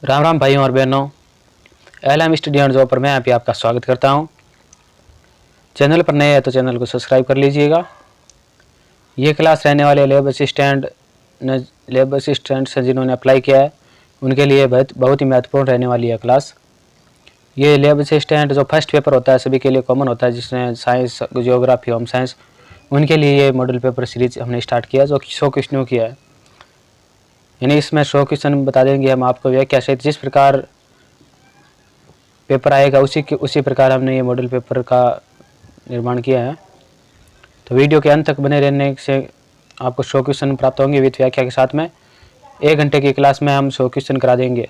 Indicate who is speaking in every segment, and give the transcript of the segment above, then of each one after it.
Speaker 1: राम राम भाइयों और बहनों, एलएम स्टूडेंट जॉब पर मैं यहाँ पे आपका स्वागत करता हूँ। चैनल पर नए हैं तो चैनल को सब्सक्राइब कर लीजिएगा। ये क्लास रहने वाले लेब असिस्टेंट से जिन्होंने अप्लाई किया है उनके लिए बहुत ही महत्वपूर्ण रहने वाली है क्लास। ये लेब असिस्टेंट जो फर्स्ट पेपर होता है सभी के लिए कॉमन होता है, जिसमें साइंस, जियोग्राफी, होम साइंस, उनके लिए ये मॉडल पेपर सीरीज हमने स्टार्ट किया जो 100 क्वेश्चनों की है। यानी इसमें 100 क्वेश्चन बता देंगे हम आपको व्याख्या सहित। जिस प्रकार पेपर आएगा उसी प्रकार हमने ये मॉडल पेपर का निर्माण किया है। तो वीडियो के अंत तक बने रहने से आपको 100 क्वेश्चन प्राप्त होंगे विद व्याख्या के साथ में। 1 घंटे की क्लास में हम 100 क्वेश्चन करा देंगे।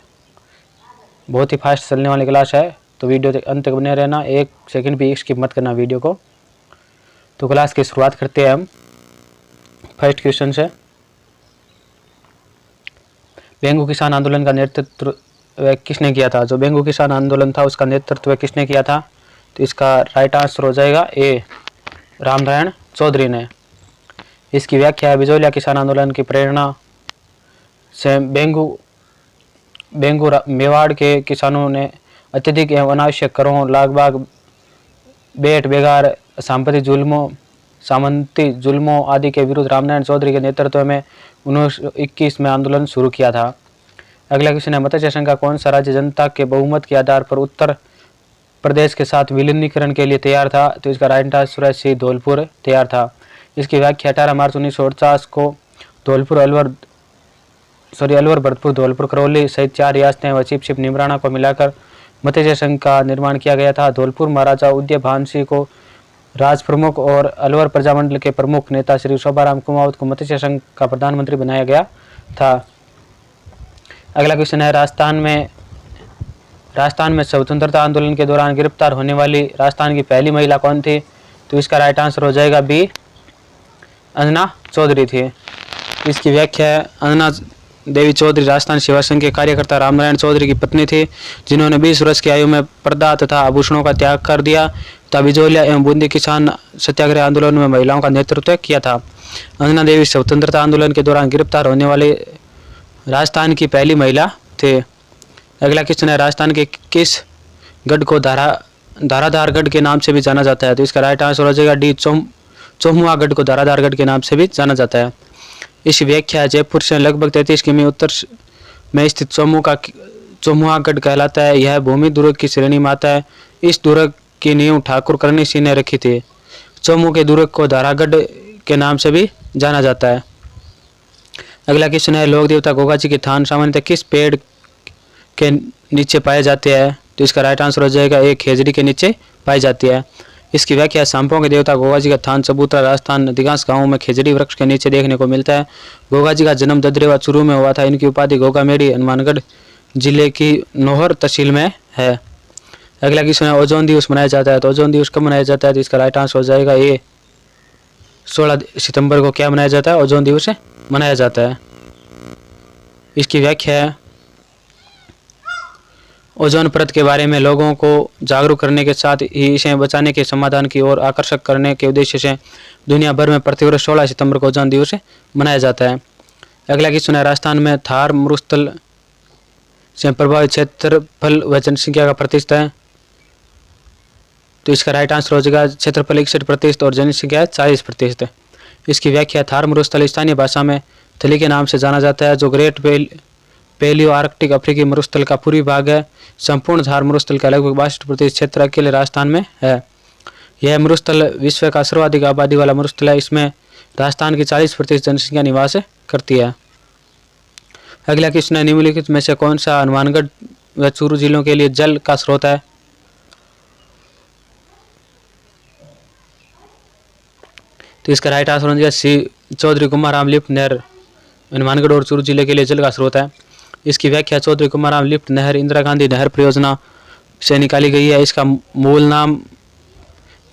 Speaker 1: बहुत ही फास्ट चलने वाली क्लास है, तो वीडियो के अंत तक बने रहना, 1 सेकंड भी स्किप मत करना वीडियो को। तो क्लास की शुरुआत करते हैं हम फर्स्ट क्वेश्चन से। बेंगू किसान आंदोलन का नेतृत्व किसने किया था? जो बेंगू किसान आंदोलन था उसका नेतृत्व किसने किया था? तो इसका राइट आंसर हो जाएगा ए, रामनारायण चौधरी ने। इसकी व्याख्या है, बिजोलिया किसान आंदोलन की प्रेरणा से मेवाड़ के किसानों ने अत्यधिक एवं अनावश्यक करों, लागबाग, बेट बेगार, सामंती जुल्मों आदि के विरुद्ध रामनारायण चौधरी के नेतृत्व में 1921 में आंदोलन शुरू किया था। अगला क्वेश्चन है, मत्स्य संघ का कौन सा राज्य जनता के बहुमत के आधार पर उत्तर प्रदेश के साथ विलीनीकरण के लिए तैयार था? तो इसका राइट आंसर है सी, धौलपुर तैयार था। इसकी व्याख्या 18 मार्च 1949 को अलवर, भरतपुर, धौलपुर, करौली सहित 4 रियासतें व चिप निमराना को मिलाकर मत्स्य संघ का निर्माण किया गया था। धौलपुर महाराजा उदय भान सिंह को राज प्रमुख और अलवर प्रजामंडल के प्रमुख नेता श्री शोभाराम कुमावत को मत्स्य संघ का प्रधानमंत्री बनाया गया था। अगला क्वेश्चन है, राजस्थान में स्वतंत्रता आंदोलन के दौरान गिरफ्तार होने वाली राजस्थान की पहली महिला कौन थी? तो इसका राइट आंसर हो जाएगा बी, अंजना चौधरी थी। इसकी व्याख्या है, अंजना देवी चौधरी राजस्थान सेवा संघ के कार्यकर्ता रामनारायण चौधरी की पत्नी थी, जिन्होंने 20 वर्ष की आयु में पर्दा तथा आभूषणों का त्याग कर दिया तथा बिजोलिया एवं बूंदी किसान सत्याग्रह आंदोलन में महिलाओं का नेतृत्व किया था। अंजना देवी स्वतंत्रता आंदोलन के दौरान गिरफ्तार होने वाले राजस्थान की पहली महिला थे। अगला क्वेश्चन है, राजस्थान के किस गढ़ को धाराधार गढ़ के नाम से भी जाना जाता है? तो इसका राइट आंसर हो जाएगा डी, चौमुहा गढ़ को धाराधार गढ़ के नाम से भी जाना जाता है। इस व्याख्या, जयपुर से लगभग 33 किमी उत्तर में स्थित चौमुहा गढ़ कहलाता है। यह भूमि दुर्ग की श्रेणी में आता है। इस दुर्ग की नींव ठाकुर करणी सिंह ने रखी थी। चौमू के दुर्ग को धारागढ़ के नाम से भी जाना जाता है। अगला क्वेश्चन है, लोक देवता गोगा जी के थान सामान्यतः किस पेड़ के नीचे पाए जाते हैं? तो इसका राइट आंसर हो जाएगा ए, खेजड़ी के नीचे पाई जाती है। इसकी व्याख्या, सांपों के देवता गोगा जी का थान चबूतरा राजस्थान अधिकांश गांवों में खेजड़ी वृक्ष के नीचे देखने को मिलता है। गोगा जी का जन्म ददरेवा चूरू में हुआ था। इनकी उपाधि गोगा मेड़ी हनुमानगढ़ जिले की नोहर तहसील में है। अगला क्वेश्चन है, ओजोन दिवस मनाया जाता है। तो ओजोन दिवस कब मनाया जाता है? तो इसका राइट आंसर हो जाएगा ए, 16 सितंबर को क्या मनाया जाता है? ओजोन दिवस मनाया जाता है। इसकी व्याख्या है, ओजोन परत के बारे में लोगों को जागरूक करने के साथ ही इसे बचाने के समाधान की ओर आकर्षक करने के उद्देश्य से दुनिया भर में प्रतिवर्ष 16 सितंबर को ओजोन दिवस मनाया जाता है। अगला क्वेश्चन है, राजस्थान में थार मरुस्थल से प्रभावित क्षेत्रफल व जनसंख्या का प्रतिशत है। तो इसका राइट आंसर हो जाएगा क्षेत्रफल 61% और जनसंख्या 40%। इसकी व्याख्या, थार मरुस्थल स्थानीय भाषा में थली के नाम से जाना जाता है, जो ग्रेट पेलियो आर्कटिक अफ्रीकी मरुस्थल का पूर्वी भाग है। संपूर्ण थार मरुस्थल का लगभग 62% क्षेत्र अकेले राजस्थान में है। यह मरुस्थल विश्व का सर्वाधिक आबादी वाला मरुस्थल है। इसमें राजस्थान की 40% जनसंख्या निवास करती है। अगला क्वेश्चन है, निम्नलिखित में से कौन सा हनुमानगढ़ व चूरू जिलों के लिए जल का स्रोत है? तो इसका राइट आंसर हो जाएगा सी, चौधरी कुमारराम लिफ्ट नहर हनुमानगढ़ और चूरू जिले के लिए जल का स्रोत है। इसकी व्याख्या, चौधरी कुमारराम लिफ्ट नहर इंदिरा गांधी नहर परियोजना से निकाली गई है। इसका मूल नाम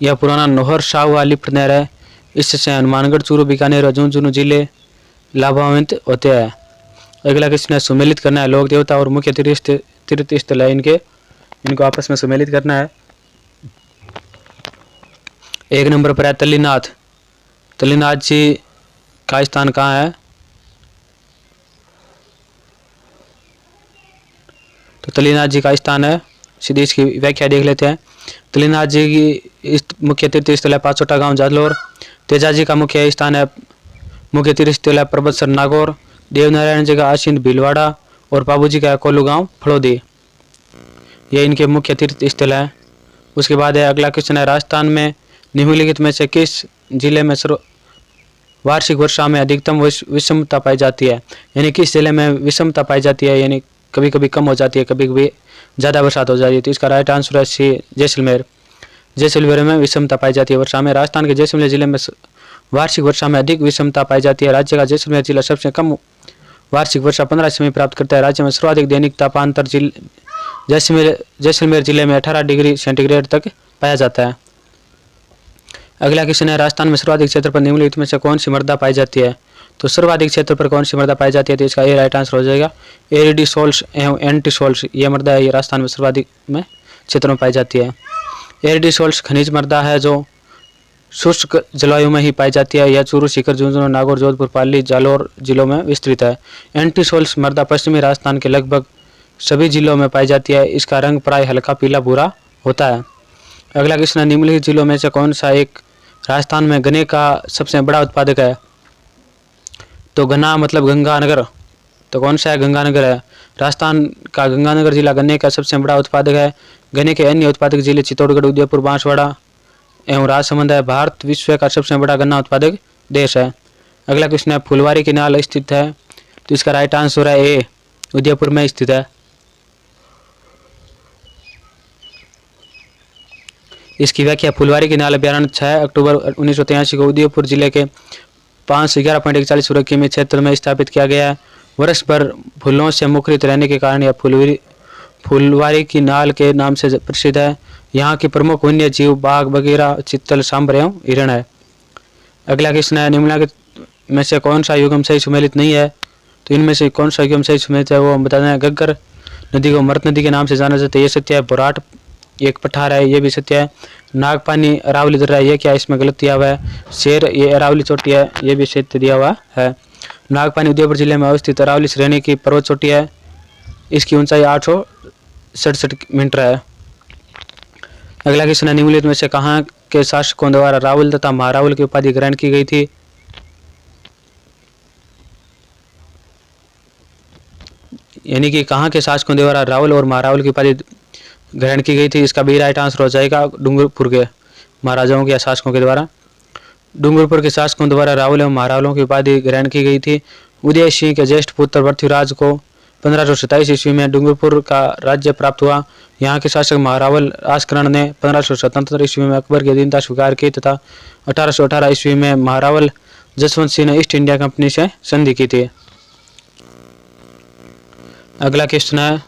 Speaker 1: यह पुराना नोहर शाहवा लिफ्ट नहर है। इससे हनुमानगढ़, चूरू, बीकानेर और झुंझुनू जिले लाभान्वित होते हैं। अगला क्वेश्चन है, सुमेलित करना है। लोक देवता और मुख्य तीर्थ स्थल है इनको आपस में सुमेलित करना है। 1 नंबर पर है तल्लीनाथ। तल्लीनाथ जी का स्थान कहाँ है? तो तुलसीनाथ जी का स्थान है। सीधी इसकी व्याख्या देख लेते हैं। तुलसीनाथ जी की मुख्य तीर्थ स्थल है पाचोटा गांव जालौर। तेजा जी का मुख्य स्थान है, मुख्य तीर्थ स्थल है पर्वतसर नागौर। देवनारायण जी का आशीन भीलवाड़ा और बाबू जी का कोल्लू गांव फड़ोदी। ये इनके मुख्य तीर्थ स्थल है। उसके बाद है अगला क्वेश्चन है, राजस्थान में निम्नलिखित में से किस जिले में वार्षिक वर्षा में अधिकतम विषमता पाई जाती है? यानी किस जिले में विषमता पाई जाती है, यानी कभी कभी कम हो जाती है, कभी कभी ज़्यादा बरसात हो जाती है। तो इसका राइट आंसर है सी, जैसलमेर। जैसलमेर में विषमता पाई जाती है वर्षा में। राजस्थान के जैसलमेर जिले में वार्षिक वर्षा में अधिक विषमता पाई जाती है। राज्य का जैसलमेर जिला सबसे कम वार्षिक वर्षा 15 सेमी प्राप्त करता है। राज्य में सर्वाधिक दैनिक तापांतर जैसलमेर जिले में 18 डिग्री सेंटीग्रेड तक पाया जाता है। अगला क्वेश्चन है, राजस्थान में सर्वाधिक क्षेत्र पर निम्नलिखित में से कौन सी मृदा पाई जाती है? तो सर्वाधिक क्षेत्र पर कौन सी मृदा पाई जाती है? तो इसका ये राइट आंसर हो जाएगा एरिडिसोल्स एवं एंटीसोल्स। ये मृदा है, ये राजस्थान में सर्वाधिक में क्षेत्रों में पाई जाती है। एरिडिसोल्स खनिज मृदा है जो शुष्क जलवायु में ही पाई जाती है। यह चूरू, सीकर, झुंझुनू, नागौर, जोधपुर, पाली, जालौर जिलों में विस्तृत है। एंटीसोल्स मृदा पश्चिमी राजस्थान के लगभग सभी जिलों में पाई जाती है। इसका रंग प्राय हल्का पीला भूरा होता है। अगला क्वेश्चन है, निम्नलिखित जिलों में से कौन सा एक राजस्थान में गन्ने का सबसे बड़ा उत्पादक है? तो गन्ना मतलब गंगानगर। तो कौन सा है? गंगानगर है। राजस्थान का गंगानगर जिला गन्ने का सबसे बड़ा उत्पादक है। गन्ने के अन्य उत्पादक जिले चित्तौड़गढ़, उदयपुर, बांसवाड़ा एवं राजसमंद है। भारत विश्व का सबसे बड़ा गन्ना उत्पादक देश है। अगला क्वेश्चन है, फुलवारी की नाल स्थित है? तो इसका राइट आंसर है ए, उदयपुर में स्थित है। इसकी व्याख्या, फुलवारी की नाल अभ्यारण्य 6 अक्टूबर 1983 को उदयपुर जिले के 511.41 वर्ग किमी क्षेत्र में स्थापित किया गया है। वर्ष भर फूलों से मुखरित रहने के कारण यह फुलवारी की नाल के नाम से प्रसिद्ध है। यहाँ की प्रमुख वन्य जीव बाघ, बगीरा, चित्तल, सांबर एवं हिरण है। अगला क्वेश्चन है, निम्नलिखित में से कौन सा युगम सही सुमेलित नहीं है? तो इनमें से कौन सा युगम सही सुमेलित है वो हम बता दें। गग्गर नदी को मृत नदी के नाम से जाना जाता है, ये सत्य है। बोराट एक पठार है, ये भी सत्य है। नागपानी अरावली दर्रा है, ये क्या इसमें गलत दिया हुआ है। शेर ये अरावली चोटी है, ये भी सत्य दिया हुआ है। नागपानी उदयपुर जिले में अवस्थित अरावली श्रेणी की पर्वत चोटी है। इसकी ऊंचाई 867 मीटर है। अगला क्वेश्चन है, निम्नलिखित में से कहाँ के शासकों द्वारा रावल तथा महारावल की उपाधि ग्रहण की गई थी? यानी कि कहाँ के शासकों द्वारा रावल और महारावल की उपाधि ग्रहण की गई थी? इसका भी राइट आंसर हो जाएगा डूंगरपुर के महाराजाओं के या शासकों के द्वारा। डूंगरपुर के शासकों द्वारा रावल एवं महारावलों की उपाधि ग्रहण की गई थी। उदय सिंह के ज्येष्ठ पुत्र पृथ्वीराज को 1527 ईस्वी में डूंगरपुर का राज्य प्राप्त हुआ। यहाँ के शासक महारावल राजकरण ने 1577 ईस्वी में अकबर की अधीनता स्वीकार की तथा 1818 ईस्वी में महारावल जसवंत सिंह ने ईस्ट इंडिया कंपनी से संधि की थी। अगला क्वेश्चन है,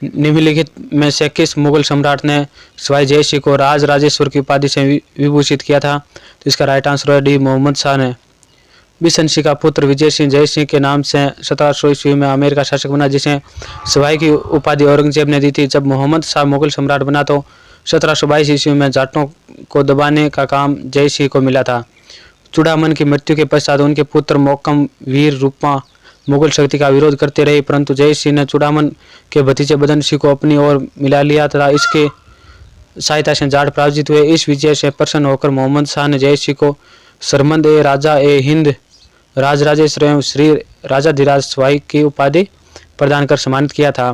Speaker 1: निम्नलिखित में से किस मुगल सम्राट ने सवाई जय सिंह को राज राजेश्वर की उपाधि से विभूषित किया था? तो इसका राइट आंसर है डी, मोहम्मद शाह ने। बिशन सिंह का पुत्र विजय सिंह जय सिंह के नाम से 1700 ईस्वी में आमेर का शासक बना, जिसे सवाई की उपाधि औरंगजेब ने दी थी। जब मोहम्मद शाह मुगल सम्राट बना तो 1722 ईस्वी में जाटों को दबाने का काम जय सिंह को मिला था। चूड़ामन की मृत्यु के पश्चात उनके पुत्र मोहकम वीर रूपमा मुगल शक्ति का विरोध करते रहे, परंतु जय सिंह ने चूड़ामन के भतीजे बदन सिंह को अपनी ओर मिला लिया तथा इसके सहायता से जाट पराजित हुए। इस विजय से प्रसन्न होकर मोहम्मद शाह ने जय सिंह को सरमंद ए राजा ए हिंद, राजराजेश्वर एवं श्री राजाधिराज सवाई की उपाधि प्रदान कर सम्मानित किया था।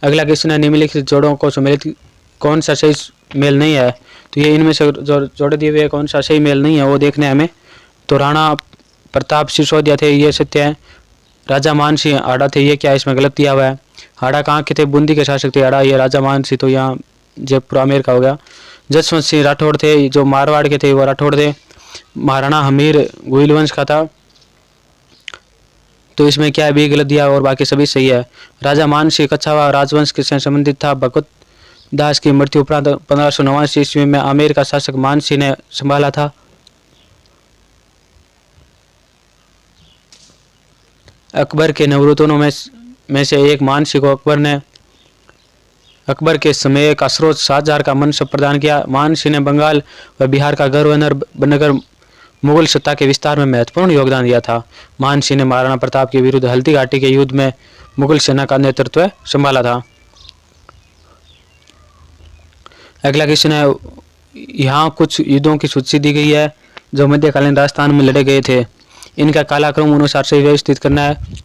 Speaker 1: अगला क्वेश्चन है, निम्नलिखित जोड़ों को सम्मिलित कौन सा सही मेल नहीं है? तो ये इनमें से जोड़े दिए हुए कौन सा सही मेल नहीं है वो देखने हमें। तो राणा प्रताप सिसोदिया थे, ये सत्य है। राजा मान सिंह हाड़ा थे, ये क्या इसमें गलत दिया हुआ है। हाड़ा कहाँ के थे? बूंदी के शासक थे हाड़ा, ये राजा मान सिंह तो यहाँ जयपुर आमेर का हो गया। जसवंत सिंह राठौड़ थे, जो मारवाड़ के थे वो राठौड़ थे। महाराणा हमीर गोइल वंश का था, तो इसमें क्या है भी गलत दिया और बाकी सभी सही है। राजा मान सिंह कच्छावा राजवंश के से संबंधित था। भगवत दास की मृत्यु उपरांत 1589 ईस्वी में आमेर का शासक मान सिंह ने संभाला था। अकबर के नवरत्नों में से एक मान सिंह को अकबर के समय का स्रोत शाहजहां का मनसब प्रदान किया। मान सिंह ने बंगाल व बिहार का गवर्नर बनकर मुगल सत्ता के विस्तार में महत्वपूर्ण योगदान दिया था। मान सिंह ने महाराणा प्रताप के विरुद्ध हल्दी घाटी के युद्ध में मुगल सेना का नेतृत्व संभाला था। अगला क्वेश्चन है, यहाँ कुछ युद्धों की सूची दी गई है जो मध्यकालीन राजस्थान में लड़े गए थे। इनका कालक्रम अनुसार से व्यवस्थित करना है।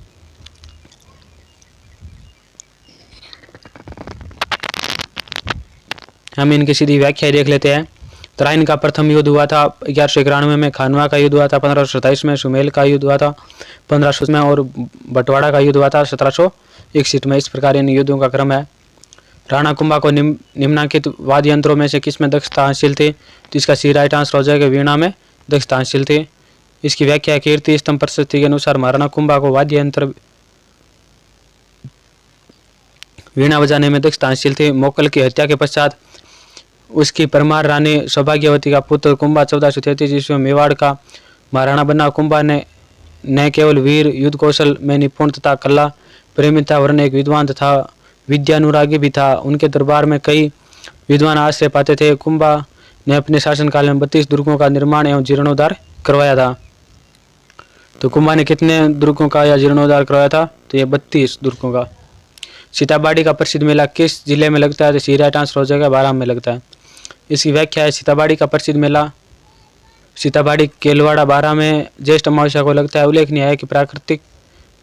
Speaker 1: हम इनकी सीधी व्याख्या देख लेते हैं। तराइन का प्रथम युद्ध हुआ था 1191 में, खानवा का युद्ध हुआ था 1527 में, सुमेल का युद्ध हुआ था 1500 में और बटवाड़ा का युद्ध हुआ था 1761 में। इस प्रकार इन युद्धों का क्रम है। राणा कुंभा को निम्नलिखित वाद्य यंत्रों में से किसमें दक्षता हासिल थी? तो इसका सी राइट आंसर हो जाएगा वीणा में दक्षता हासिल थी। इसकी व्याख्या कीर्ति स्तंभ प्रशस्ति के अनुसार महाराणा कुंभा को वाद्य यंत्र वीणा बजाने में दक्षता हासिल थी। मोकल की हत्या के पश्चात उसकी परमार रानी सौभाग्यवती का पुत्र कुंभा 1433 ईस्वी में मेवाड़ का महाराणा बना। कुंभा ने न केवल वीर युद्ध कौशल में निपुण तथा कला प्रेमी था वरन एक विद्वान तथा विद्यानुरागी भी था। उनके दरबार में कई विद्वान आश्रय पाते थे। कुंभा ने अपने शासनकाल में 32 दुर्गों का निर्माण एवं जीर्णोद्धार करवाया था। तो कुंभा ने कितने दुर्गों का या जीर्णोद्धार करवाया था? तो ये 32 दुर्गों का। सीताबाड़ी का प्रसिद्ध मेला किस जिले में लगता है? तो सी राइट आंसर हो जाएगा बाराम में लगता है। इसकी व्याख्या है सीताबाड़ी का प्रसिद्ध मेला सीताबाड़ी केलवाड़ा बारा में ज्येष्ठ अमावस्या को लगता है। उल्लेखनीय है कि प्राकृतिक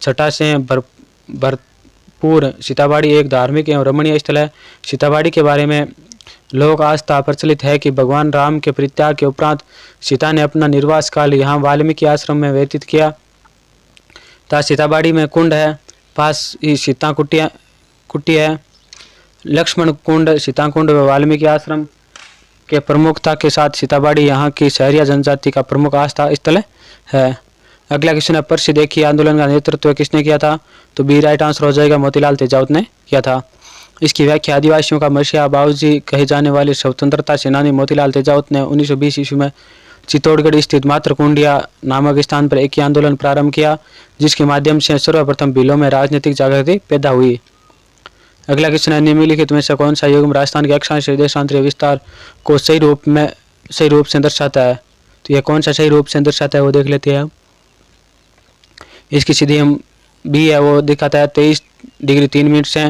Speaker 1: छटा से भरपूर सीताबाड़ी एक धार्मिक एवं रमणीय स्थल है। सीताबाड़ी के बारे में लोक आस्था प्रचलित है कि भगवान राम के परित्याग के उपरांत सीता ने अपना निर्वास काल यहाँ वाल्मीकि आश्रम में व्यतीत किया था। सीताबाड़ी में कुंड है, पास ही सीता कुटी है। लक्ष्मण कुंड, सीता कुंड व वाल्मीकि आश्रम के प्रमुखता के साथ सीताबाड़ी यहाँ की शहरिया जनजाति का प्रमुख आस्था स्थल है। अगला क्वेश्चन है, प्रसिद्ध देखिए आंदोलन का नेतृत्व किसने किया था? तो बी राइट आंसर हो जाएगा मोतीलाल तेजावत ने किया था। इसकी व्याख्या आदिवासियों का मसीहा बाबूजी कहे जाने वाले स्वतंत्रता सेनानी मोतीलाल तेजावत ने 1920 ईस्वी में चित्तौड़गढ़ स्थित मातृकुंडिया नामक स्थान पर एक ही आंदोलन प्रारंभ किया जिसके माध्यम से सर्वप्रथम भीलों में राजनीतिक जागृति पैदा हुई। अगला क्वेश्चन है, निम्नलिखित में से कौन सा युग्म राजस्थान के अक्षांश देशांतरीय विस्तार को सही रूप से दर्शाता है? तो यह कौन सा सही रूप से दर्शाता है वो देख लेते हैं। इसकी सीधी हम बी है वो दिखाता है 23 डिग्री 3 मिनट से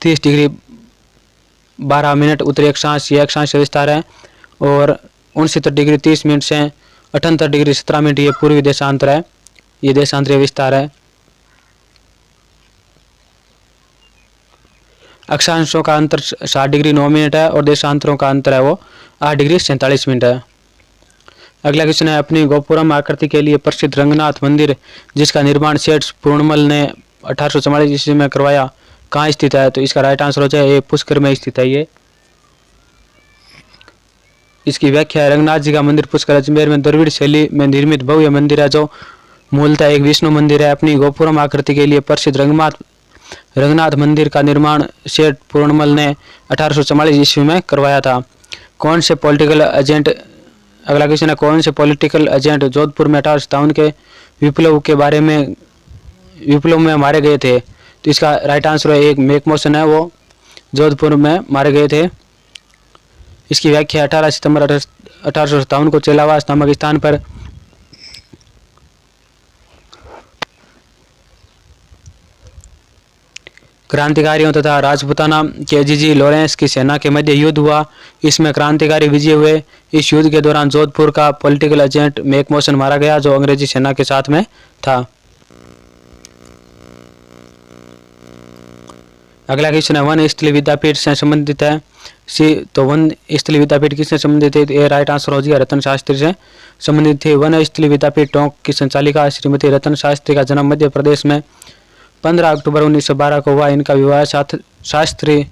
Speaker 1: 30 डिग्री 12 मिनट उत्तरी अक्षांश ये अक्षांश विस्तार है और 69 डिग्री 30 मिनट से 78 डिग्री 17 मिनट ये पूर्वी देशांतर है, ये देशांतरीय विस्तार है। अक्षांशों का अंतर 60 डिग्री 9 मिनट है और देशांतरों का अंतर है वो 8 डिग्री 47 मिनट है। अगला क्वेश्चन है, अपनी गोपुरम आकृति के लिए प्रसिद्ध रंगनाथ मंदिर जिसका निर्माण सेठ पूर्णमल ने 1844 ईस्वी में करवाया कहाँ स्थित है? तो इसका राइट आंसर हो जाए ये पुष्कर में स्थित है। ये इसकी व्याख्या है, रंगनाथ जी का मंदिर पुष्कर अजमेर में द्रविड़ शैली में निर्मित भव्य मंदिर है जो मूलतः एक विष्णु मंदिर है। अपनी गोपुरम आकृति के लिए प्रसिद्ध रंगनाथ मंदिर का निर्माण सेठ पूर्णमल ने 1844 ईस्वी में करवाया था। कौन से पॉलिटिकल एजेंट अगला क्वेश्चन है, कौन से पॉलिटिकल एजेंट जोधपुर में 1857 के विप्लव में मारे गए थे? तो इसका राइट आंसर है एक मैकमोसन है वो जोधपुर में मारे गए थे। इसकी व्याख्या 18 सितंबर 1857 को चेलावास नामक स्थान पर क्रांतिकारियों तथा राजपुताना के अजीजी लॉरेंस की सेना के मध्य युद्ध हुआ। इसमें क्रांतिकारी विजय हुए। इस युद्ध के दौरान जोधपुर का पॉलिटिकल एजेंट मैकमोसन मारा गया जो अंग्रेजी सेना के साथ में था। अगला क्वेश्चन है, वन स्थली विद्यापीठ से संबंधित है। तो वन स्थली विद्यापीठ किससे संबंधित है? ये राइट आंसर हो जाएगा रतन शास्त्री से संबंधित थे। वन स्थली विद्यापीठ टोंक की संचालिका श्रीमती रतन शास्त्री का जन्म मध्य प्रदेश में 15 अक्टूबर 1912 को हुआ। इनका विवाह शास्त्री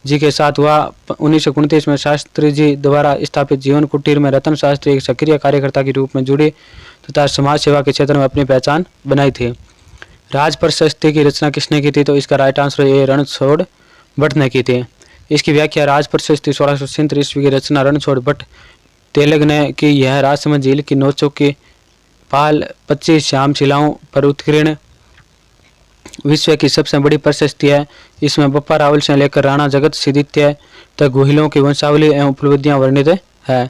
Speaker 1: जी के साथ हुआ। 1929 में शास्त्री जी द्वारा स्थापित जीवन कुटीर में रतन शास्त्री एक सक्रिय कार्यकर्ता के रूप में जुड़ी तथा समाज सेवा के क्षेत्र में अपनी पहचान बनाई थी। राज प्रशस्ति की रचना किसने की थी? तो इसका राइट आंसर ये रणछोड़ भट्ट ने की थी। इसकी व्याख्या, राज प्रशस्ति 1670 ईस्वी की रचना रणछोड़ भट्ट तेलग ने की। यह राजसमंद झील की नोचों की पाल 25 श्याम शिलाओं पर उत्कीर्ण विश्व की सबसे बड़ी प्रशस्ति है। इसमें बप्पा रावल से लेकर राणा जगत सिद्धित्य तक गुहिलों की वंशावली एवं उपलब्धियां वर्णित है।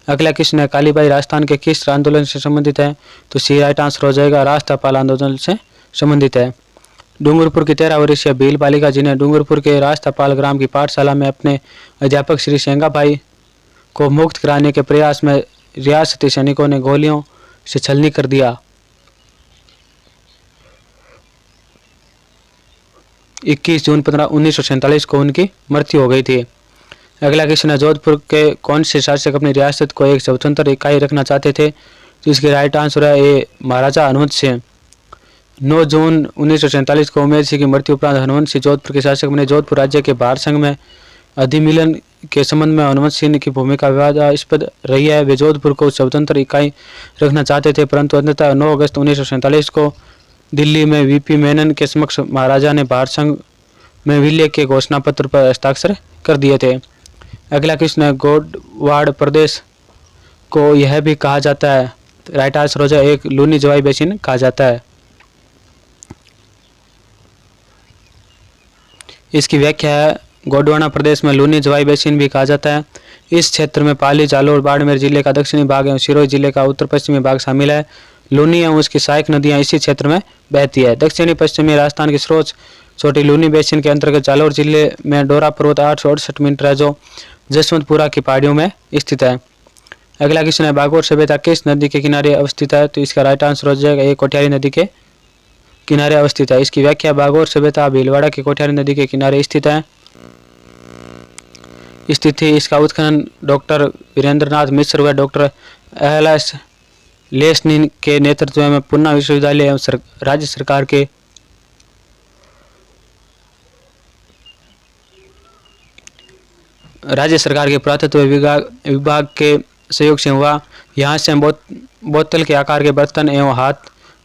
Speaker 1: अगला क्वेश्चन है कालीबाई राजस्थान के किस आंदोलन से संबंधित है? तो सी राइट आंसर हो जाएगा, राष्ट्रपाल आंदोलन से संबंधित है। डूंगरपुर की 13 वर्षीय भील बालिका जिन्हें डूंगरपुर के राष्ट्रपाल ग्राम की पाठशाला में अपने अध्यापक श्री सेंगाभाई को मुक्त कराने के प्रयास में रियासती सैनिकों ने गोलियों से छलनी कर दिया। 21 जून 1947 को उनकी मृत्यु हो गई थी। अगला क्वेश्चन है जोधपुर के कौन से शासक अपनी रियासत को एक स्वतंत्र इकाई रखना चाहते थे? तो इसके राइट आंसर है ए महाराजा हनुमंत सिंह। 9 जून 1947 को उमेद सिंह की मृत्यु उपरांत हनुमंत सिंह जोधपुर के शासक बने। जोधपुर राज्य के भारत संघ में अधिमिलन के संबंध में हनुमंत सिंह की भूमिका विवादास्पद रही है। वे जोधपुर को स्वतंत्र इकाई रखना चाहते थे, परंतु अंततः 9 अगस्त 1947 को दिल्ली में वीपी मेनन के समक्ष महाराजा ने भारत संघ में विलय के घोषणा पत्र पर हस्ताक्षर कर दिए थे। अगला क्वेश्चन है गोडवाड़ प्रदेश को यह भी कहा जाता है? राइट आंसर हो जाए एक लूनी जवाई बेसिन कहा जाता है। इसकी व्याख्या है गोंडवाना प्रदेश में लूनी जवाई बेसिन भी कहा जाता है। इस क्षेत्र में पाली, जालोर, बाड़मेर जिले का दक्षिणी भाग एवं सिरोही जिले का उत्तर पश्चिमी भाग शामिल है। लूनी एवं उसकी सहायक नदियां इसी क्षेत्र में बहती है। दक्षिणी पश्चिमी राजस्थान की स्रोत छोटी लूनी बेसिन के अंतर्गत जालोर जिले में डोरा पर्वत 868 मीटर है जो जसवंतपुरा की पहाड़ियों में स्थित है। अगला क्वेश्चन है बागोर सभ्यता किस नदी के किनारे अवस्थित है? तो इसका राइट आंसर हो जाएगा ये कोठियारी नदी के किनारे अवस्थित है। इसकी व्याख्या बागोर सभ्यता भीलवाड़ा की कोठियारी नदी के किनारे स्थित है। स्थिति इसका उत्खनन डॉक्टर वीरेंद्रनाथ मिश्र व डॉक्टर एलएस लेसनिन के नेतृत्व में पुणे विश्वविद्यालय एवं राज्य सरकार के पुरातत्व विभाग के सहयोग से हुआ। यहाँ से बोतल के आकार के बर्तन एवं हाथ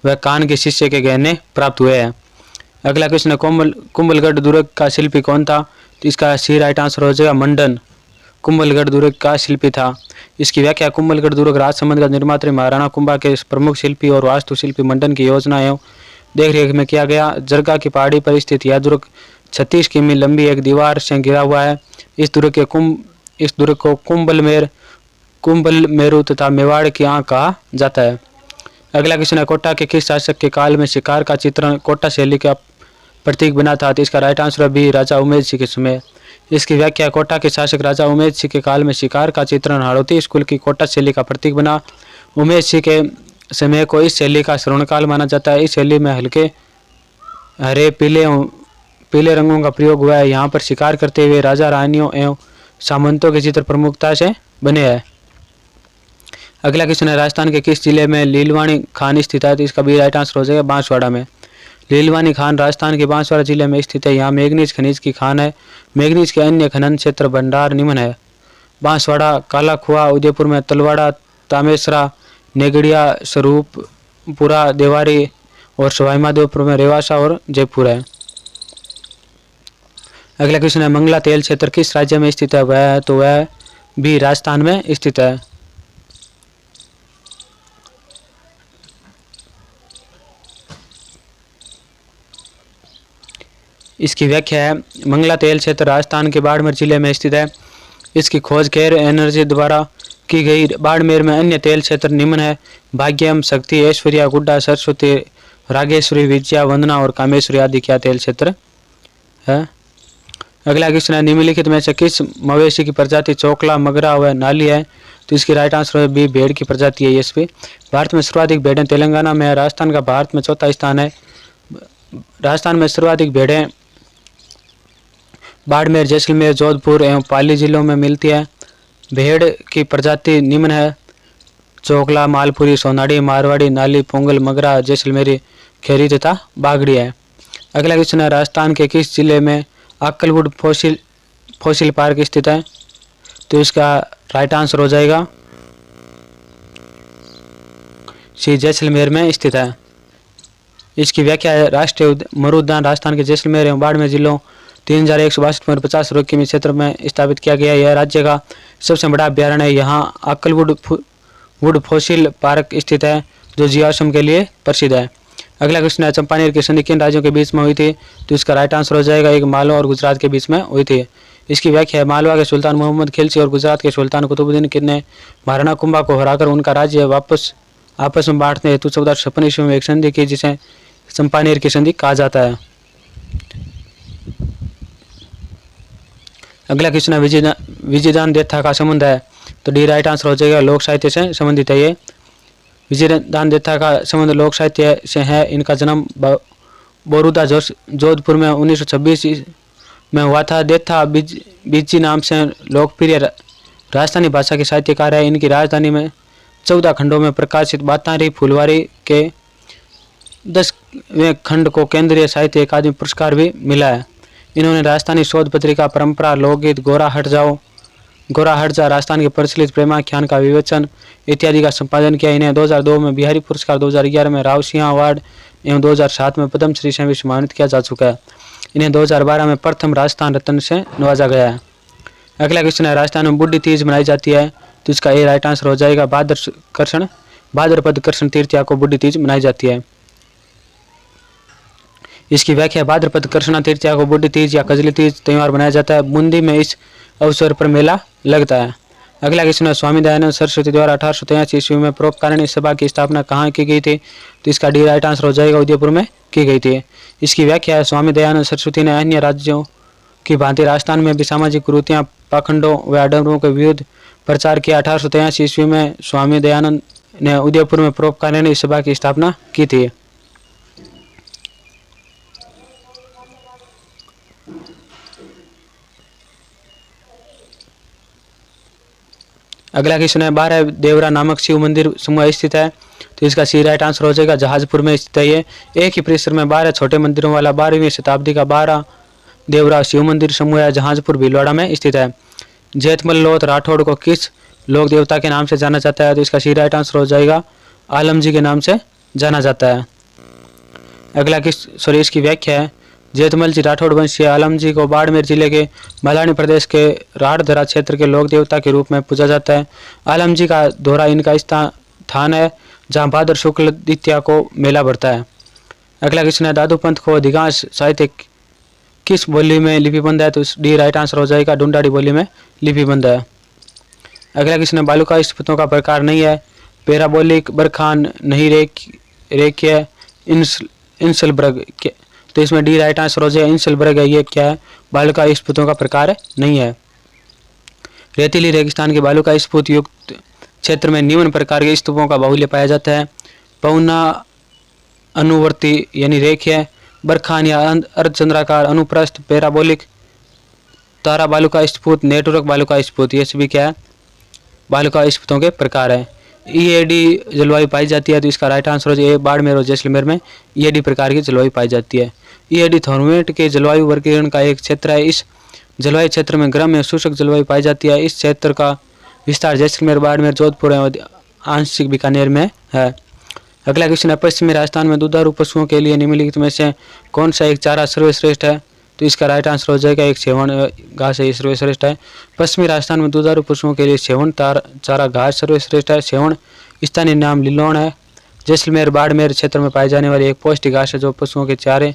Speaker 1: व कान के शीशे के गहने प्राप्त हुए हैं। अगला क्वेश्चन है कुंभलगढ़ दुर्ग का शिल्पी कौन था? तो इसका सी राइट आंसर हो जाएगा मंडन कुंभलगढ़ दुर्ग का शिल्पी था। इसकी व्याख्या कुंभलगढ़ दुर्ग राजसमंद का निर्माता महाराणा कुंभा के प्रमुख शिल्पी और वास्तुशिल्पी मंडन की योजना एवं देखरेख में किया गया। जरगा की पहाड़ी पर स्थित यह दुर्ग 36 किमी लंबी एक दीवार से घिरा हुआ है। इस दुर्ग को कुंभल मेरू तथा मेवाड़ की आंख कहा जाता है। अगला क्वेश्चन है कोटा के किस शासक के काल में शिकार का चित्रण कोटा शैली का प्रतीक बना था? तो इसका राइट आंसर है बी राजा उमेद सिंह के समय। इसकी व्याख्या कोटा के शासक राजा उमेद सिंह के काल में शिकार का चित्रण हाड़ौती स्कूल की कोटा शैली का प्रतीक बना। उमेद सिंह के समय को इस शैली का स्वर्णकाल माना जाता है। इस शैली में हल्के हरे पीले रंगों का प्रयोग हुआ है। यहाँ पर शिकार करते हुए राजा रानियों एवं सामंतों के चित्र प्रमुखता से बने हैं। अगला क्वेश्चन है राजस्थान के किस जिले में लीलवाणी खान स्थित है? तो इसका भी राइट आंसर हो जाएगा बांसवाड़ा में। लीलवाणी खान राजस्थान के बांसवाड़ा जिले में स्थित है। यहाँ मैग्नीज खनिज की खान है। मैग्नीज के अन्य खनन क्षेत्र भंडार निम्न है। बांसवाड़ा, काला खुआ, उदयपुर में तलवाड़ा, तामेसरा, नेगड़िया, स्वरूपपुरा, देवारी और सवाई माधोपुर में रेवासा और जयपुर है। अगला क्वेश्चन है मंगला तेल क्षेत्र किस राज्य में स्थित है? वह भी राजस्थान में स्थित है। इसकी व्याख्या है मंगला तेल क्षेत्र राजस्थान के बाड़मेर जिले में स्थित है। इसकी खोज केयर एनर्जी द्वारा की गई। बाड़मेर में अन्य तेल क्षेत्र निम्न है भाग्यम, शक्ति, ऐश्वर्या, गुड्डा, सरस्वती, रागेश्वरी, विजया, वंदना और कामेश्वरी आदि क्या तेल क्षेत्र है। अगला क्वेश्चन है निम्नलिखित में से किस मवेशी की प्रजाति चोकला, मगरा व नाली है? तो इसकी राइट आंसर है बी भेड़ की प्रजाति है। ये भारत में सर्वाधिक भेड़ें तेलंगाना में है। राजस्थान का भारत में चौथा स्थान है। राजस्थान में सर्वाधिक भेड़ें बाड़मेर, जैसलमेर, जोधपुर एवं पाली जिलों में मिलती है। भेड़ की प्रजाति निम्न है चोकला, मालपुरी, सोनाड़ी, मारवाड़ी, नाली, पोंगल, मगरा, जैसलमेरी, खेरी तथा बागड़ी है। अगला क्वेश्चन है राजस्थान के किस जिले में अक्कलवुड फॉसिल पार्क स्थित है? तो इसका राइट आंसर हो जाएगा सी जैसलमेर में स्थित है। इसकी व्याख्या है राष्ट्रीय मरु उद्यान राजस्थान के जैसलमेर एवं बाड़मेर जिलों 3162.50 वर्ग किमी क्षेत्र में स्थापित किया गया। यह राज्य का सबसे बड़ा अभ्यारण्य है। यहाँ अक्कलवुड फॉसिल पार्क स्थित है जो जीवाश्म के लिए प्रसिद्ध है। अगला क्वेश्चन है चंपानेर की संधि किन राज्यों के बीच में हुई थी? तो इसका राइट आंसर हो जाएगा एक मालवा और गुजरात के बीच में हुई थी। इसकी व्याख्या है मालवा के सुल्तान मोहम्मद खिलजी और गुजरात के सुल्तान कुतुबुद्दीन ने महाराणा कुंभा को हराकर उनका राज्य वापस आपस में बांटने हेतु 1456 ईस्वी में एक संधि की, जिसे चंपानेर की संधि कहा जाता है। अगला क्वेश्चन है विजयदान देथा का संबंध है, तो डी राइट आंसर हो जाएगा, लोक साहित्य से संबंधित है ये। विजयदान देथा का संबंध लोक साहित्य से है। इनका जन्म बोरुदा जोधपुर में 1926 में हुआ था। देथा बिज्जी नाम से लोकप्रिय राजस्थानी भाषा के साहित्यकार है। इनकी राजधानी में 14 खंडों में प्रकाशित बातारी फुलवारी के 10वें खंड को केंद्रीय साहित्य अकादमी पुरस्कार भी मिला है। इन्होंने राजस्थानी शोध पत्रिका, परंपरा, लोकगीत, गोरा हट जा, राजस्थान के प्रचलित प्रेमाख्यान का विवेचन इत्यादि का संपादन किया। इन्हें 2002 में बिहारी पुरस्कार, 2011 में रावसिंह अवार्ड एवं 2007 में पद्मश्री से भी सम्मानित किया जा चुका है। इन्हें 2012 में प्रथम राजस्थान रत्न से नवाजा गया है। अगला क्वेश्चन है राजस्थान में बुड्ढी तीज मनाई जाती है, तो इसका ए राइट आंसर हो जाएगा। भाद्रपद कृष्ण तृतीया को बुड्ढी तीज मनाई जाती है। इसकी व्याख्या, भाद्रपद कृष्ण तृतीया को बुड्ढी तीज या कजली तीज त्यौहार मनाया जाता है। बूंदी में इस अवसर पर मेला लगता है। अगला क्वेश्चन है स्वामी दयानंद सरस्वती द्वारा 1883 ईस्वी में परोपकारिणी सभा की स्थापना कहाँ की गई थी, तो इसका डी राइट आंसर हो जाएगा, उदयपुर में की गई थी। इसकी व्याख्या है, स्वामी दयानंद सरस्वती ने अन्य राज्यों की भांति राजस्थान में भी सामाजिक कुरीतियां, पाखंडों व आडंबरों के विरुद्ध प्रचार किया। 1883 ईस्वी में स्वामी दयानंद ने उदयपुर में परोपकारिणी सभा की स्थापना की थी। अगला क्वेश्चन है 12 देवरा नामक शिव मंदिर समूह स्थित है, तो इसका सी राइट आंसर हो जाएगा, जहाजपुर में स्थित है ये। एक ही परिसर में 12 छोटे मंदिरों वाला 12वीं शताब्दी का 12 देवरा शिव मंदिर समूह है, जहाजपुर भीलवाड़ा में स्थित है। जेठमल लोथ राठौड़ को किस लोक देवता के नाम से जाना जाता है, तो इसका सी राइट आंसर हो जाएगा, आलम जी के नाम से जाना जाता है। अगला इसकी व्याख्या है, जेठमल जी राठौड़ वंशीय आलम जी को बाड़मेर जिले के मलानी प्रदेश के राढ़धरा क्षेत्र के लोक देवता के रूप में पूजा जाता है। आलम जी का दोहरा इनका स्थान है, जहां भाद्र शुक्ल द्वितीया को मेला भरता है। अगला क्वेश्चन है दादू पंथ को अधिकांश साहित्य किस बोली में लिपिबंद है, तो डी राइट आंसर हो जाएगा, ढूंढाड़ी बोली में लिपिबंद है। अगला क्वेश्चन है बालुका स्फुतों का प्रकार नहीं है, पैराबोलिक, बरखान, नहीं रेखीय, इंसलबर्ग, तो इसमें डी राइट आंसर हो जाएगा, इंसलबर्ग है। ये क्या है, बालुका स्फुतों का प्रकार नहीं है। रेतीली रेगिस्तान के बालुका स्फुत युक्त क्षेत्र में निम्न प्रकार के स्तूपों का बाहुल्य पाया जाता है। पौना अनुवर्ती यानी रेखीय, बरखान या अर्धचंद्राकार, अनुप्रस्थ, पैराबोलिक, तारा बालुका स्फुत, नेटवर्क बालुका स्फुत, ये सभी क्या है, बालुका स्फुतों के प्रकार है। ईएडी जलवायु पाई जाती है, तो इसका राइट आंसर हो जाए, बाड़मेर और जैसलमेर में ईएडी प्रकार की जलवायु पाई जाती है। ईएडी थर्मोमीटर के जलवायु वर्गीकरण का एक क्षेत्र है। इस जलवायु क्षेत्र में गर्म या शुष्क जलवायु पाई जाती है। इस क्षेत्र का विस्तार जैसलमेर, बाड़मेर, जोधपुर एवं आंशिक बीकानेर में है। अगला क्वेश्चन है पश्चिमी राजस्थान में दुधारू पशुओं के लिए निम्नलिखित में से कौन सा एक चारा सर्वश्रेष्ठ है, तो इसका राइट आंसर हो जाएगा, एक सेवन घास है, सर्वश्रेष्ठ है। पश्चिमी राजस्थान में दुधारू पशुओं के लिए सेवन चारा घास सर्वश्रेष्ठ है। सेवन स्थानीय नाम लिलोन है। जैसलमेर, बाड़मेर क्षेत्र में पाई जाने वाली एक पौष्टिक घास है, जो पशुओं के चारे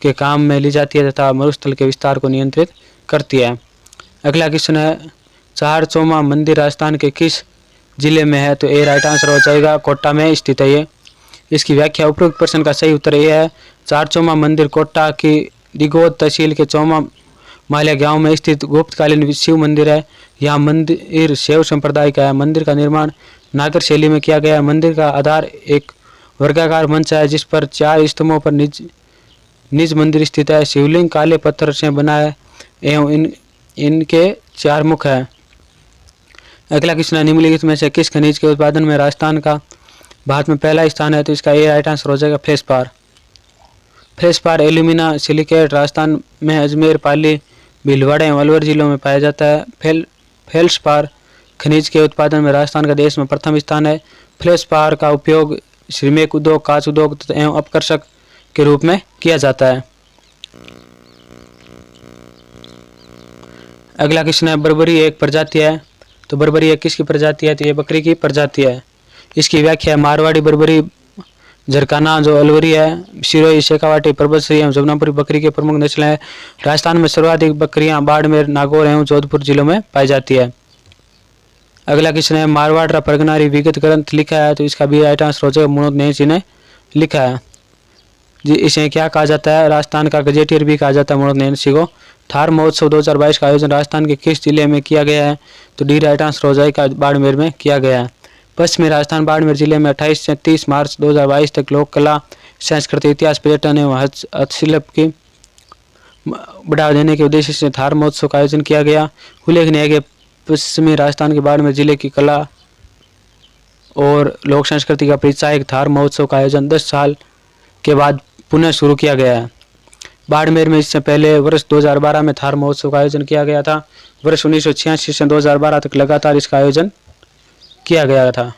Speaker 1: के काम में ली जाती है तथा मरुस्थल के विस्तार को नियंत्रित करती है। अगला क्वेश्चन है चारचौमा मंदिर राजस्थान के किस जिले में है, तो ए राइट आंसर हो जाएगा, कोटा में स्थित है ये। इसकी व्याख्या, उपरोक्त प्रश्न का सही उत्तर ये है, चारचौमा मंदिर कोटा की दिगोद तहसील के चौमा मालिया गांव में स्थित गुप्तकालीन शिव मंदिर है। यहाँ मंदिर शैव संप्रदाय का है। मंदिर का निर्माण नागर शैली में किया गया है। मंदिर का आधार एक वर्गाकार मंच है, जिस पर 4 स्तंभों पर निज मंदिर स्थित है। शिवलिंग काले पत्थर से बना है एवं इनके 4 मुख है। अगला क्वेश्चन है निम्नलिखित में से किस खनिज के उत्पादन में राजस्थान का भारत में पहला स्थान है, तो इसका ए राइट आंसर हो जाएगा, फेस्पार। फेस्पार एल्यूमिना सिलिकेट राजस्थान में अजमेर, पाली, भीलवाड़ा एवं अलवर जिलों में पाया जाता है। फेल्सपार खनिज के उत्पादन में राजस्थान का देश में प्रथम स्थान है। फेल्सपार का उपयोग श्रमिक उद्योग, कांच उद्योग एवं अपकर्षक के रूप में किया जाता है। अगला क्वेश्चन है बर्बरी एक प्रजाति है, तो बर्बरी एक किसकी प्रजाति है, तो ये बकरी की प्रजाति है। इसकी व्याख्या है मारवाड़ी बर्बरी झरकाना जो अलवरी है, सिरोही, शेखावाटी, परबतसरी एवं जमुनापुरी बकरी के प्रमुख नस्लें हैं। राजस्थान में सर्वाधिक बकरियां बाड़मेर, नागौर एवं जोधपुर जिलों में पाई जाती है। अगला क्वेश्चन है मारवाड़ रा परगनारी विगत ग्रंथ लिखा है, तो इसका भी राइट आंसर हो जाएगा मुनोद नेस जी ने लिखा है जी। इसे क्या कहा जाता है? राजस्थान का गजेटियर भी कहा जाता है मुनोद नेस जी को। थार महोत्सव 2022 का आयोजन राजस्थान के किस जिले में किया गया है? तो डी राइट आंसर हो जाएगा बाड़मेर में किया गया है। पश्चिमी राजस्थान बाड़मेर जिले में 28 से 30 मार्च 2022 तक लोक कला, संस्कृति, इतिहास, पर्यटन एवं हस्तशिल्प की बढ़ावा देने के उद्देश्य से थार महोत्सव का आयोजन किया गया। उल्लेखनीय है कि पश्चिमी राजस्थान के बाड़मेर जिले की कला और लोक संस्कृति का परिचायक थार महोत्सव का आयोजन 10 साल के बाद पुनः शुरू किया गया है। बाड़मेर में इससे पहले वर्ष 2012 में थार महोत्सव का आयोजन किया गया था। वर्ष 1986 से 2012 तक लगातार इसका आयोजन किया गया था।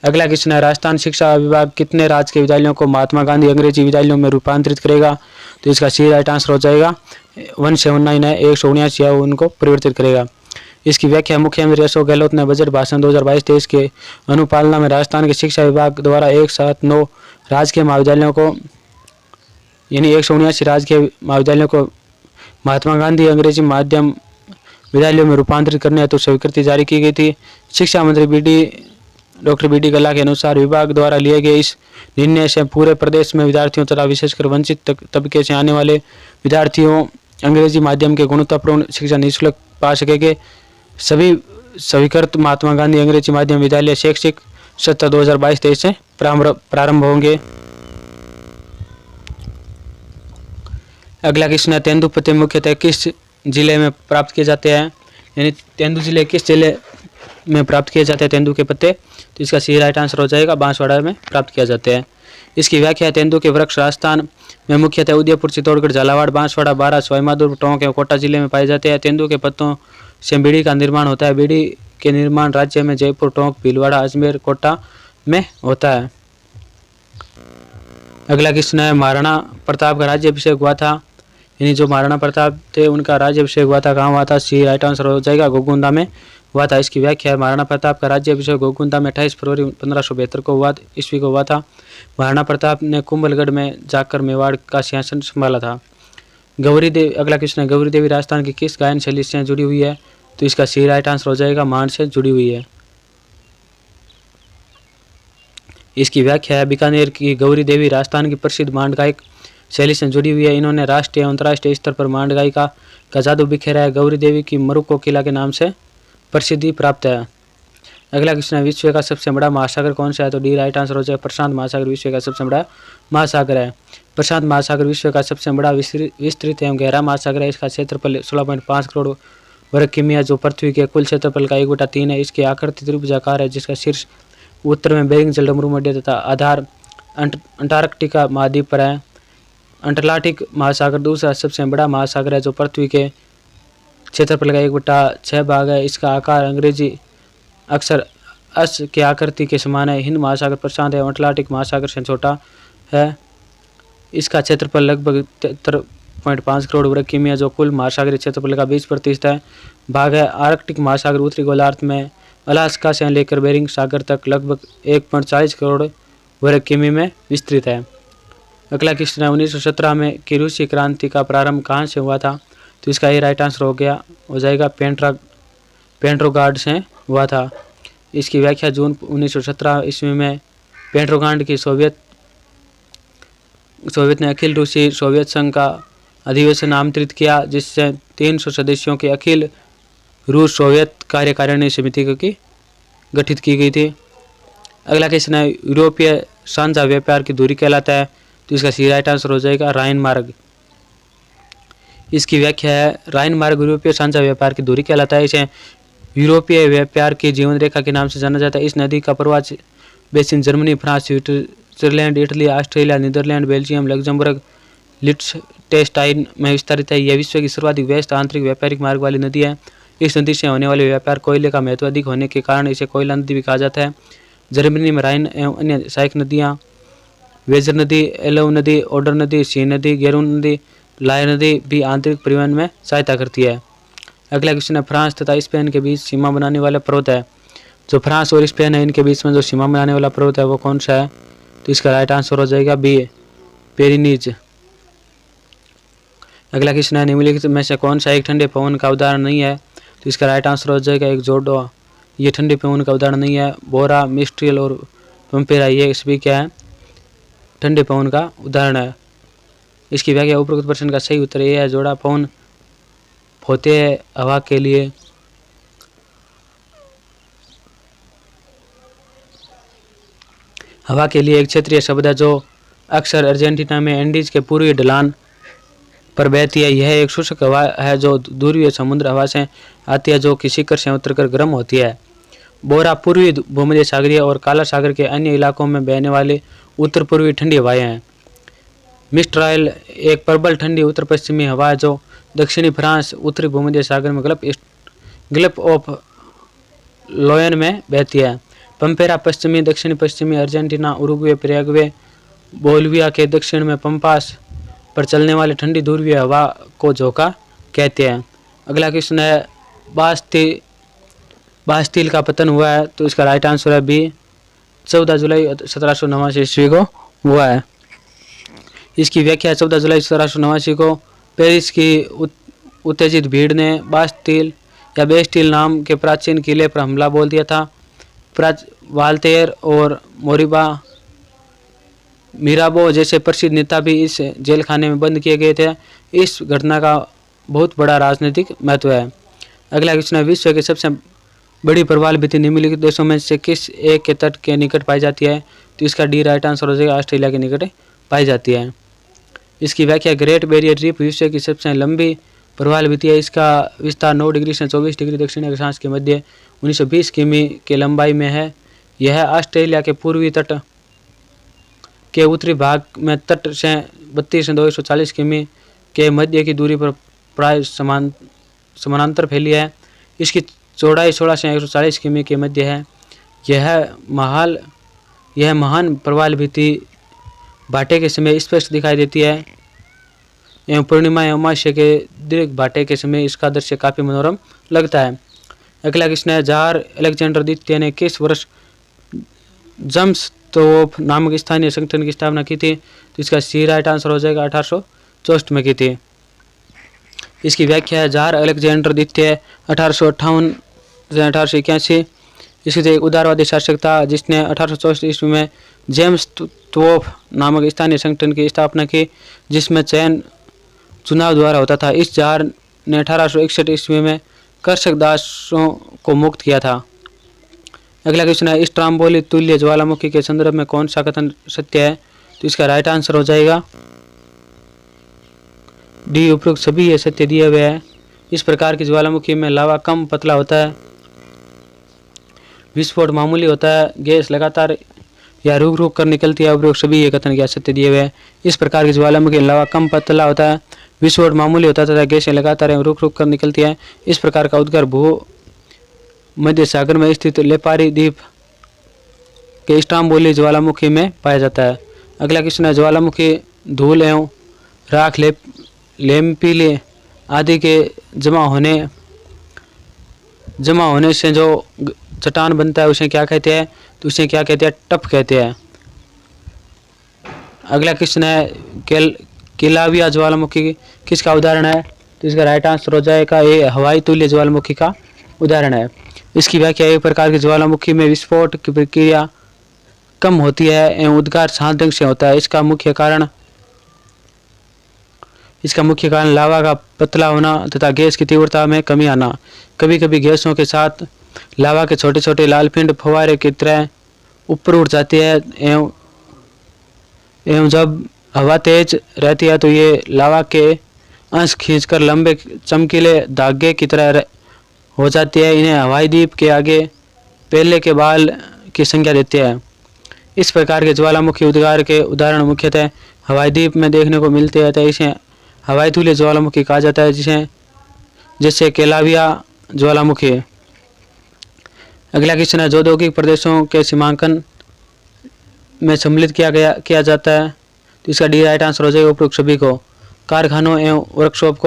Speaker 1: अगला क्वेश्चन है राजस्थान शिक्षा विभाग कितने राजकीय विद्यालयों को महात्मा गांधी अंग्रेजी विद्यालयों में रूपांतरित करेगा? तो इसका सी राइट आंसर हो जाएगा 179 है, 179 है उनको परिवर्तित करेगा। इसकी व्याख्या मुख्यमंत्री अशोक गहलोत ने बजट भाषण 2022-23 के अनुपालना में राजस्थान के शिक्षा विभाग द्वारा 179 राजकीय महाविद्यालयों को यानी 179 राजकीय महाविद्यालयों को महात्मा गांधी अंग्रेजी माध्यम विद्यालयों में रूपांतरित करने हेतु स्वीकृति जारी की गई थी। शिक्षा मंत्री डॉक्टर बी डी कल्ला के अनुसार विभाग द्वारा लिए गए इस निर्णय से पूरे प्रदेश में विद्यार्थियों तथा विशेषकर वंचित तबके से आने वाले विद्यार्थियों अंग्रेजी माध्यम के गुणवत्तापूर्ण शिक्षा निःशुल्क पा सकेंगे। सभी स्वीकृत महात्मा गांधी अंग्रेजी माध्यम विद्यालय शैक्षिक सत्र 2022-23 से प्रारंभ होंगे। अगला क्वेश्चन है तेंदुपत्ते मुख्यतः किस जिले में प्राप्त किए जाते हैं? यानी तेंदु जिले किस जिले में प्राप्त किए जाते हैं तेंदु के पत्ते? तो इसका सी राइट आंसर हो जाएगा बांसवाड़ा में प्राप्त किया जाते हैं। इसकी व्याख्या है तेंदु के वृक्ष राजस्थान में मुख्यतः उदयपुर, चित्तौड़गढ़, झालावाड़, बांसवाड़ा, बारां, सवाईमाधोपुर, टोंक एवं कोटा जिले में पाए जाते हैं। तेंदु के पत्तों से बीड़ी का निर्माण होता है। बीड़ी के निर्माण राज्य में जयपुर, टोंक, भीलवाड़ा, अजमेर, कोटा में होता है। अगला क्वेश्चन है महाराणा प्रताप का राज्याभिषेक हुआ था, यानी जो महाराणा प्रताप थे उनका राज्याभिषेक हुआ था, कहाँ हुआ था? सी राइट आंसर हो जाएगा गोगुंदा में हुआ था। इसकी व्याख्या है महाराणा प्रताप का राज्याभिषेक गोगुंदा में 28 फरवरी 1572 को हुआ ईस्वी को हुआ था। महाराणा प्रताप ने कुंभलगढ़ में जाकर मेवाड़ का सिंहासन संभाला था। गौरी देवी, अगला क्वेश्चन है गौरी देवी राजस्थान की किस गायन शैली से जुड़ी हुई है? तो इसका सी राइट आंसर हो जाएगा मान से जुड़ी हुई है। इसकी व्याख्या है बीकानेर की गौरी देवी राजस्थान की प्रसिद्ध मांड गायक शैली से जुड़ी हुई है। इन्होंने राष्ट्रीय एवं अंतर्राष्ट्रीय स्तर पर मांड गायिका का जादू बिखेरा है। गौरी देवी की मरु कोकिला के नाम से प्रसिद्धि प्राप्त है। अगला क्वेश्चन है विश्व का सबसे बड़ा महासागर कौन सा है? तो डी राइट आंसर हो जाएगा प्रशांत महासागर विश्व का सबसे बड़ा महासागर है। प्रशांत महासागर विश्व का सबसे बड़ा विस्तृत एवं गहरा महासागर है। इसका क्षेत्रफल 16.5 करोड़ वर्ग किमी है, जो पृथ्वी के कुल क्षेत्रफल का 1/3 है। इसकी आकृति त्रिभुजाकार है, जिसका शीर्ष उत्तर में बेरिंग जलडमरू मध्य तथा आधार अंटार्कटिका महाद्वीप पर है। अंटार्कटिक महासागर दूसरा सबसे बड़ा महासागर है, जो पृथ्वी के क्षेत्रफल का 1/6 भाग है। इसका आकार अंग्रेजी अक्षर एस के आकृति के समान है। हिंद महासागर प्रशांत एवं अटलांटिक महासागर से छोटा है। इसका क्षेत्रफल लगभग 73.5 करोड़ वर्ग किमी है, जो कुल महासागरीय क्षेत्रफल का 20% है भाग है। आर्कटिक महासागर उत्तरी गोलार्ध में अलास्का से लेकर बेरिंग सागर तक लगभग 1.40 करोड़ वर्ग किमी में विस्तृत है। अगला क्वेश्चन है 1917 में की रूसी क्रांति का प्रारंभ कहाँ से हुआ था? तो इसका ये राइट आंसर हो जाएगा पेट्रोग्राड से हुआ था। इसकी व्याख्या जून 1917 ईस्वी में पेट्रोग्राड की सोवियत ने अखिल रूसी सोवियत संघ का अधिवेशन आमंत्रित किया, जिससे 300 सदस्यों की अखिल रूस सोवियत कार्यकारिणी समिति की गठित की गई थी। अगला क्वेश्चन है यूरोपीय साझा व्यापार की दूरी कहलाता है? तो इसका सी राइट आंसर हो जाएगा राइन मार्ग। इसकी व्याख्या है राइन मार्ग यूरोपीय साझा व्यापार की दूरी कहलाता है। इसे यूरोपीय व्यापार की जीवन रेखा के नाम से जाना जाता है। इस नदी का प्रवाह basin Germany, France, Switzerland, Italy, Australia, Netherland, Belgium, Luxembourg, लिechtenstein में विस्तारित है। यह विश्व की सर्वाधिक व्यस्त आंतरिक व्यापारिक मार्ग वाली नदी है। इस नदी से होने वाले व्यापार कोयले का महत्व अधिक होने के कारण इसे कोयला नदी भी कहा जाता है। जर्मनी में राइन एवं अन्य सहायक नदियाँ वेजर नदी, एलोव नदी, ओडर नदी, सी नदी, गेरून नदी, लायर नदी भी आंतरिक परिवहन में सहायता करती है। अगला क्वेश्चन है फ्रांस तथा स्पेन के बीच सीमा बनाने वाला पर्वत है? जो फ्रांस और स्पेन है इनके बीच में जो सीमा बनाने वाला पर्वत है वो कौन सा है? तो इसका राइट आंसर हो जाएगा बी पेरिनीज। अगला क्वेश्चन है निम्नलिखित में से कौन सा एक ठंडे पवन का उदाहरण नहीं है, तो इसका राइट आंसर हो जाएगा एक जोडो। ये ठंडे पवन का उदाहरण नहीं है। बोरा, मिस्ट्रियल और पंपेरा ये सभी क्या है, ठंडे पवन का उदाहरण है। इसकी व्याख्या उपरोक्त प्रश्न का सही उत्तर ये है, जोड़ा पवन होते हैं हवा के लिए। हवा के लिए एक क्षेत्रीय शब्द है जो अक्सर अर्जेंटीना में एंडीज के पूर्वी ढलान पर बहती है। यह एक शुष्क हवा है जो ध्रुवीय समुद्र हवा से आती है, जो कि शिखर से उतरकर गर्म होती है। बोरा पूर्वी भूमध्य सागरीय और काला सागर के अन्य इलाकों में बहने वाली उत्तर पूर्वी ठंडी हवाएं हैं। मिस्ट्राइल एक प्रबल ठंडी उत्तर पश्चिमी हवा है जो दक्षिणी फ्रांस, उत्तरी भूमध्य सागर में गल्फ ऑफ लोयन में बहती है। पंपेरा पश्चिमी दक्षिणी पश्चिमी अर्जेंटीना, उरुग्वे, पैराग्वे, बोलिविया के दक्षिण में पंपास पर चलने वाली ठंडी ध्रुवीय हवा को झोंका कहते हैं। अगला क्वेश्चन है बास्टील का पतन हुआ है, तो इसका राइट आंसर है बी 14 जुलाई 1789 ईस्वी को हुआ है। इसकी व्याख्या 14 जुलाई 1789 को पेरिस की उत्तेजित भीड़ ने बास्टील या बेस्टील नाम के प्राचीन किले पर हमला बोल दिया था। वाल्तेर और मिराबो जैसे प्रसिद्ध नेता भी इस जेल खाने में बंद किए गए थे। इस घटना का बहुत बड़ा राजनीतिक महत्व है। अगला क्वेश्चन है विश्व की सबसे बड़ी प्रवाल भित्ति निम्नलिखित देशों में से किस एक के तट के निकट पाई जाती है, तो इसका डी राइट आंसर हो जाएगा ऑस्ट्रेलिया के निकट पाई जाती है। इसकी व्याख्या ग्रेट बैरियर रीफ विश्व की सबसे लंबी प्रवाल भित्ति है। इसका विस्तार 9 डिग्री से 24 डिग्री दक्षिणी अक्षांश के मध्य 1920 किमी के लंबाई में है। यह ऑस्ट्रेलिया के पूर्वी तट के उत्तरी भाग में तट से 32 से 240 किमी के मध्य की दूरी पर प्राय समानांतर फैली है। इसकी चौड़ाई 16 से 140 किमी के मध्य है। यह महान प्रवाल भित्ति भाटे के समय स्पष्ट दिखाई देती है एवं पूर्णिमा एवं अमावस्या के दीर्घ भाटे के समय इसका दृश्य काफी मनोरम लगता है। अगला क्वेश्चन है जार अलेक्जेंडर द्वितीय ने किस वर्ष जम्सतोफ नामक स्थानीय संगठन की स्थापना की थी, तो इसका सी राइट आंसर हो जाएगा 1864 में की थी। इसकी व्याख्या है जार अलेक्जेंडर द्वितीय 1858 से 1881 इसकी एक उदारवादी शासक था जिसने 1864 ईस्वी में जेम्स तोफ नामक स्थानीय संगठन की स्थापना की, जिसमें चयन चुनाव द्वारा होता था। इस जार ने 1861 ईस्वी में कर्षक दासों को मुक्त किया था। अगला क्वेश्चन है स्ट्राम्बोली तुल्य ज्वालामुखी के संदर्भ में कौन सा कथन सत्य है, तो इसका राइट आंसर हो जाएगा डी उपरोक्त सभी ये सत्य दिए हुए हैं। इस प्रकार की ज्वालामुखी में लावा कम पतला होता है, विस्फोट मामूली होता है, गैस लगातार या रुक रुक कर निकलती है। उपरोक्त सभी ये कथन क्या सत्य दिए हुए हैं। इस प्रकार की ज्वालामुखी में लावा कम पतला होता है, विस्फोट मामूली होता है तथा गैसें लगातार रुक रुक कर निकलती है। इस प्रकार का उद्गार भू मध्य सागर में स्थित लेपारी द्वीप के स्ट्राम्बोली ज्वालामुखी में पाया जाता है। अगला क्वेश्चन है ज्वालामुखी धूल एवं राख लेम्पिले आदि के जमा होने से जो चट्टान बनता है उसे क्या कहते हैं, तो उसे क्या कहते हैं, टप कहते हैं। अगला क्वेश्चन है केलाविया ज्वालामुखी किसका उदाहरण है, तो इसका राइट आंसर हो जाएगा ये हवाई तुल्य ज्वालामुखी का उदाहरण है। इसकी व्याख्या एक प्रकार की ज्वालामुखी में विस्फोट की प्रक्रिया कम होती है एवं उद्गार शांत ढंग से होता है। इसका मुख्य कारण लावा का पतला होना तथा गैस की तीव्रता में कमी आना। कभी कभी गैसों के साथ लावा के छोटे छोटे लाल पिंड फव्वारे की तरह ऊपर उठ जाते हैं एवं जब हवा तेज रहती है तो ये लावा के अंश खींचकर लंबे चमकीले धागे की तरह हो जाती है। इन्हें हवाई द्वीप के आगे पहले के बाल की संख्या देते हैं। इस प्रकार के ज्वालामुखी उद्गार के उदाहरण मुख्यतः हवाई द्वीप में देखने को मिलते हैं, इसे हवाई तुल्य ज्वालामुखी कहा जाता है, जिससे केलाविया ज्वालामुखी। अगला क्वेश्चन है जो औद्योगिक प्रदेशों के सीमांकन में सम्मिलित किया जाता है, तो इसका डी राइट आंसर हो जाएगा उपरोक्त सभी को। कारखानों एवं वर्कशॉप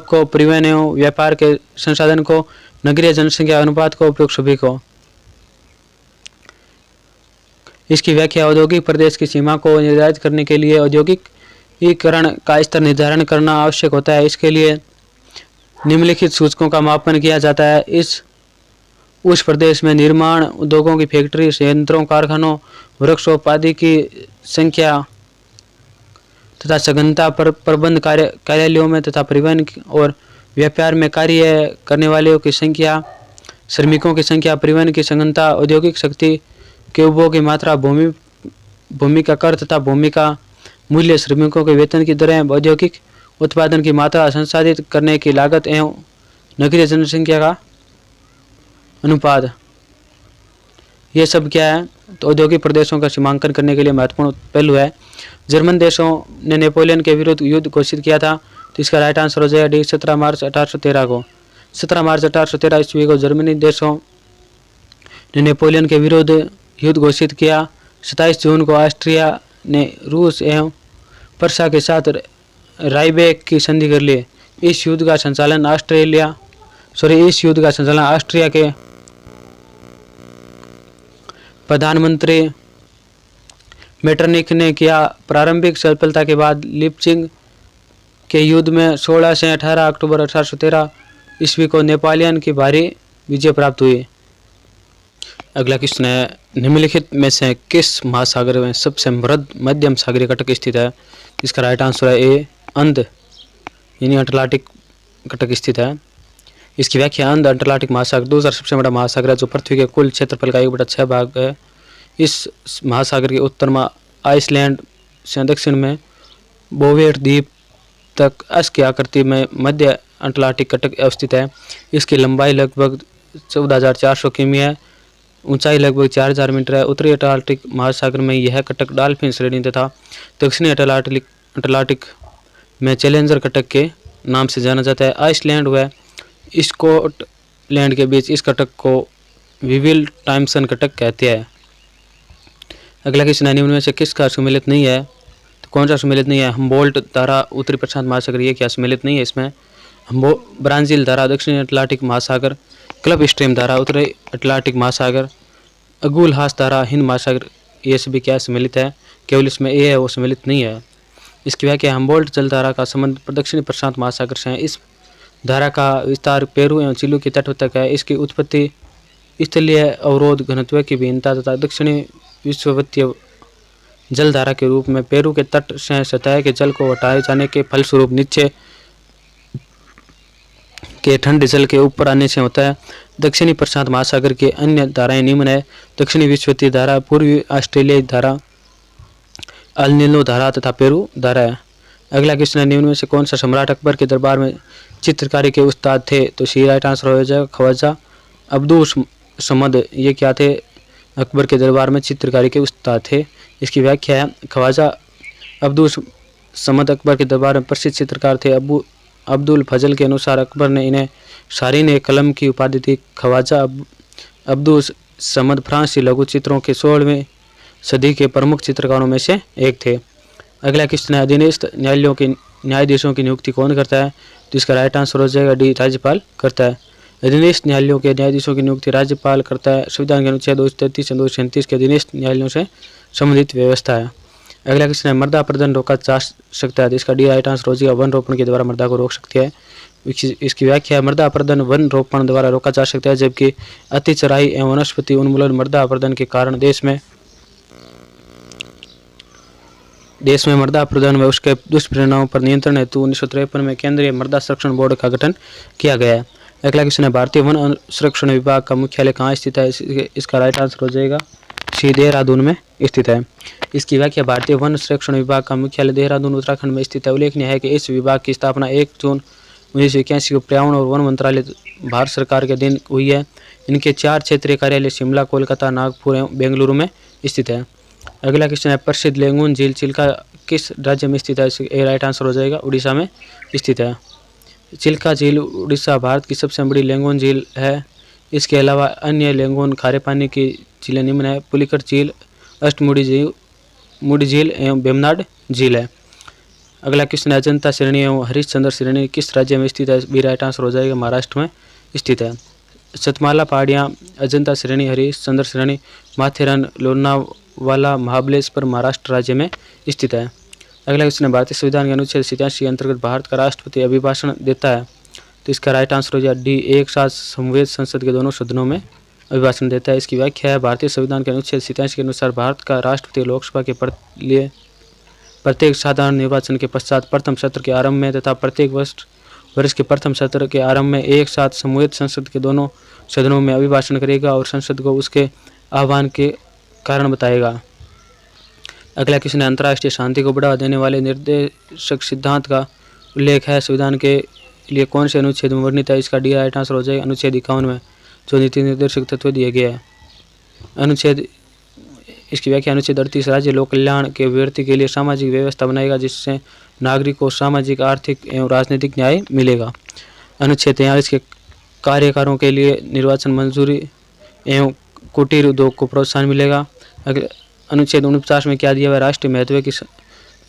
Speaker 1: को परिवहन एवं व्यापार के संसाधन को नगरीय जनसंख्या अनुपात का उपयोग सभी को। इसकी व्याख्या औद्योगिक प्रदेश की सीमा को निर्धारित करने के लिए औद्योगिकीकरण का स्तर निर्धारण करना आवश्यक होता है। इसके लिए निम्नलिखित सूचकों का मापन किया जाता है। उस प्रदेश में निर्माण उद्योगों की फैक्ट्री, संयंत्रों, कारखानों, वर्कशॉप आदि की संख्या तथा सघनता पर प्रबंध कार्यालयों में तथा परिवहन और व्यापार में कार्य करने वालों की संख्या, श्रमिकों की संख्या, परिवहन की सघनता, औद्योगिक शक्ति के उपभोग की मात्रा, भूमि का कर तथा भूमि का मूल्य, श्रमिकों के वेतन की दरें, औद्योगिक उत्पादन की मात्रा, संसाधित करने की लागत एवं नगरीय जनसंख्या का अनुपात, ये सब क्या है तो औद्योगिक प्रदेशों का सीमांकन करने के लिए महत्वपूर्ण पहलू है। जर्मन देशों ने नेपोलियन के विरुद्ध युद्ध घोषित किया था, तो इसका राइट आंसर हो जाएगा डी 17 मार्च 1813 को। 17 मार्च 1813 ईस्वी को जर्मनी देशों ने नेपोलियन के विरुद्ध युद्ध घोषित किया। 27 जून को ऑस्ट्रिया ने रूस एवं पर्सा के साथ राइबेक की संधि कर ली। इस युद्ध का संचालन ऑस्ट्रिया के प्रधानमंत्री मेटरनिख ने किया। प्रारंभिक सफलता के बाद लिपचिंग के युद्ध में 16 से 18 अक्टूबर 1813 ईस्वी को नेपोलियन की भारी विजय प्राप्त हुई। अगला क्वेश्चन है, निम्नलिखित में से किस महासागर में सबसे मध्यम सागरीय कटक स्थित है? इसका राइट आंसर है ए अंध यानी अटलांटिक कटक स्थित है। इसकी व्याख्या अंध अटलांटिक महासागर दूसरा सबसे बड़ा महासागर है जो पृथ्वी के कुल क्षेत्रफल का 1/6 भाग है। इस महासागर के उत्तर में आइसलैंड से दक्षिण में बोवेट द्वीप तक अस की आकृति में मध्य अटलांटिक कटक अवस्थित है। इसकी लंबाई लगभग 14,400 किमी है, ऊंचाई लगभग 4,000 मीटर है। उत्तरी अटलांटिक महासागर में यह कटक डॉल्फिन श्रेणी तथा दक्षिणी अटलांटिक में चैलेंजर कटक के नाम से जाना जाता है। आइसलैंड व स्कॉटलैंड के बीच इस कटक को विविल टाइमसन कटक कहते हैं। अगला क्वेश्चन है, निम्न में से किसका सम्मिलित नहीं है? तो कौन सा सम्मिलित नहीं है? हम्बोल्ट धारा उत्तरी प्रशांत महासागर, ये क्या सम्मिलित नहीं है इसमें? ब्राजील धारा दक्षिणी अटलांटिक महासागर, क्लब स्ट्रीम धारा उत्तरी अटलांटिक महासागर, अगुलहास धारा हिंद महासागर, ये सभी क्या सम्मिलित है? केवल इसमें ए है वो सम्मिलित नहीं है। इसकी व्याख्या हम्बोल्ट जलधारा का संबंध दक्षिणी प्रशांत महासागर से है। इस धारा का विस्तार पेरू एवं चिली के तट तक है। इसकी उत्पत्ति स्थलीय अवरोध घनत्व की भिन्नता तथा दक्षिणी विश्ववतीय जलधारा के रूप में पेरू के तट से सतह के जल को हटाए जाने के फलस्वरूप नीचे के ठंडे जल के ऊपर आने से होता है। दक्षिणी प्रशांत महासागर के अन्य धाराएं निम्न है: दक्षिणी विश्ववतीय धारा, पूर्वी ऑस्ट्रेलियाई धारा, अल नीनो धारा तथा पेरू धारा है। अगला क्वेश्चन है, निम्न में से कौन सा सम्राट अकबर के दरबार में चित्रकारी के उस्ताद थे? तो सी राइट आंसर हो जाएगा ख्वाजा अब्दुल समद, ये क्या थे? अकबर के दरबार में चित्रकारी के उस्ताद थे। इसकी व्याख्या है, ख्वाजा अब्दुल समद अकबर के दरबार में प्रसिद्ध चित्रकार थे। अब्दुल फजल के अनुसार अकबर ने इन्हें शारीन कलम की उपाधि दी। ख्वाजा अब्दुल समद फ्रांसी लघु चित्रों के 16वीं सदी के प्रमुख चित्रकारों में से एक थे। अगला क्वेश्चन है, अधीनस्थ न्यायालयों के न्यायाधीशों की नियुक्ति कौन करता है? तो इसका राइट आंसर हो जाएगा डी राज्यपाल करता है। अधीनस्थ न्यायालयों के न्यायाधीशों की नियुक्ति राज्यपाल करता है। संविधान के अनुच्छेद 233 और 237 के अधीनस्थ न्यायालयों से संबंधित व्यवस्था है। अगला क्वेश्चन है, मृदा अपरदन रोका जा सकता है? तो इसका डी राइट आंसर हो जाएगा वन रोपण के द्वारा मृदा को रोक सकती है। इसकी व्याख्या है, मृदा अपरदन वन रोपण द्वारा रोका जा सकता है, जबकि अति चराई एवं वनस्पति उन्मूलन मृदा अपरदन के कारण देश में मृदा अपरदन व उसके दुष्परिणामों पर नियंत्रण हेतु 1953 में केंद्रीय मृदा संरक्षण बोर्ड का गठन किया गया है। अगला क्वेश्चन है, भारतीय वन संरक्षण विभाग का मुख्यालय कहाँ स्थित है? इसका राइट आंसर हो जाएगा सी देहरादून में स्थित है। इसकी व्याख्या, भारतीय वन संरक्षण विभाग का मुख्यालय देहरादून उत्तराखंड में स्थित है। उल्लेखनीय है कि इस विभाग की स्थापना 1 जून 1981 को पर्यावरण और वन मंत्रालय भारत सरकार के दिन हुई है। इनके 4 क्षेत्रीय कार्यालय शिमला, कोलकाता, नागपुर एवं बेंगलुरु में स्थित है। अगला क्वेश्चन है, प्रसिद्ध लेंगुन झील चिल्का किस राज्य में स्थित है? इसका राइट आंसर हो जाएगा उड़ीसा में स्थित है। चिल्का झील उड़ीसा भारत की सबसे बड़ी लेंगुन झील है। इसके अलावा अन्य लेंगुन खारे पानी की झीलें निम्न है: पुलिकट झील, अष्टमुड़ी झील एवं बेमनाड झील है। अगला क्वेश्चन है, अजंता श्रेणी एवं हरिश्चंद्र श्रेणी किस राज्य में स्थित है? बी राइट आंसर हो जाएगा महाराष्ट्र में स्थित है। सतमाला पहाड़ियाँ, अजंता श्रेणी, हरिश्चंद्र श्रेणी, माथेरन, लोनावाला, महाबलेश्वर महाराष्ट्र राज्य में स्थित है। अगला क्वेश्चन है, भारतीय संविधान के अनुच्छेद 87 अंतर्गत भारत का राष्ट्रपति अभिभाषण देता है। तो इसका राइट आंसर हो जाए डी, एक साथ समवेत संसद के दोनों सदनों में अभिभाषण देता है। इसकी व्याख्या है, भारतीय संविधान के अनुच्छेद 87 के अनुसार भारत का राष्ट्रपति लोकसभा के लिए प्रत्येक साधारण निर्वाचन के पश्चात प्रथम सत्र के आरंभ में तथा प्रत्येक वर्ष के प्रथम सत्र के आरंभ में एक साथ समवेत संसद के दोनों सदनों में अभिभाषण करेगा और संसद को उसके आह्वान के कारण बताएगा। अगला क्वेश्चन है, अंतर्राष्ट्रीय शांति को बढ़ावा देने वाले निर्देशक सिद्धांत का उल्लेख है संविधान के लिए कौन से अनुच्छेद में वर्णित है। इसका डी राइट आंसर हो जाएगा अनुच्छेद 51 में, जो नीति निर्देशक तत्व दिए गए हैं। अनुच्छेद, इसकी व्याख्या अनुच्छेद 38, राज्य लोक कल्याण के व्यक्ति के लिए सामाजिक व्यवस्था बनाएगा जिससे नागरिक को सामाजिक, आर्थिक एवं राजनीतिक न्याय मिलेगा। अनुच्छेद 43 के कार्यकारों के लिए निर्वाचन मंजूरी एवं कुटीर उद्योग को प्रोत्साहन मिलेगा। अनुच्छेद 49 में क्या दिया हुआ है, राष्ट्रीय महत्व की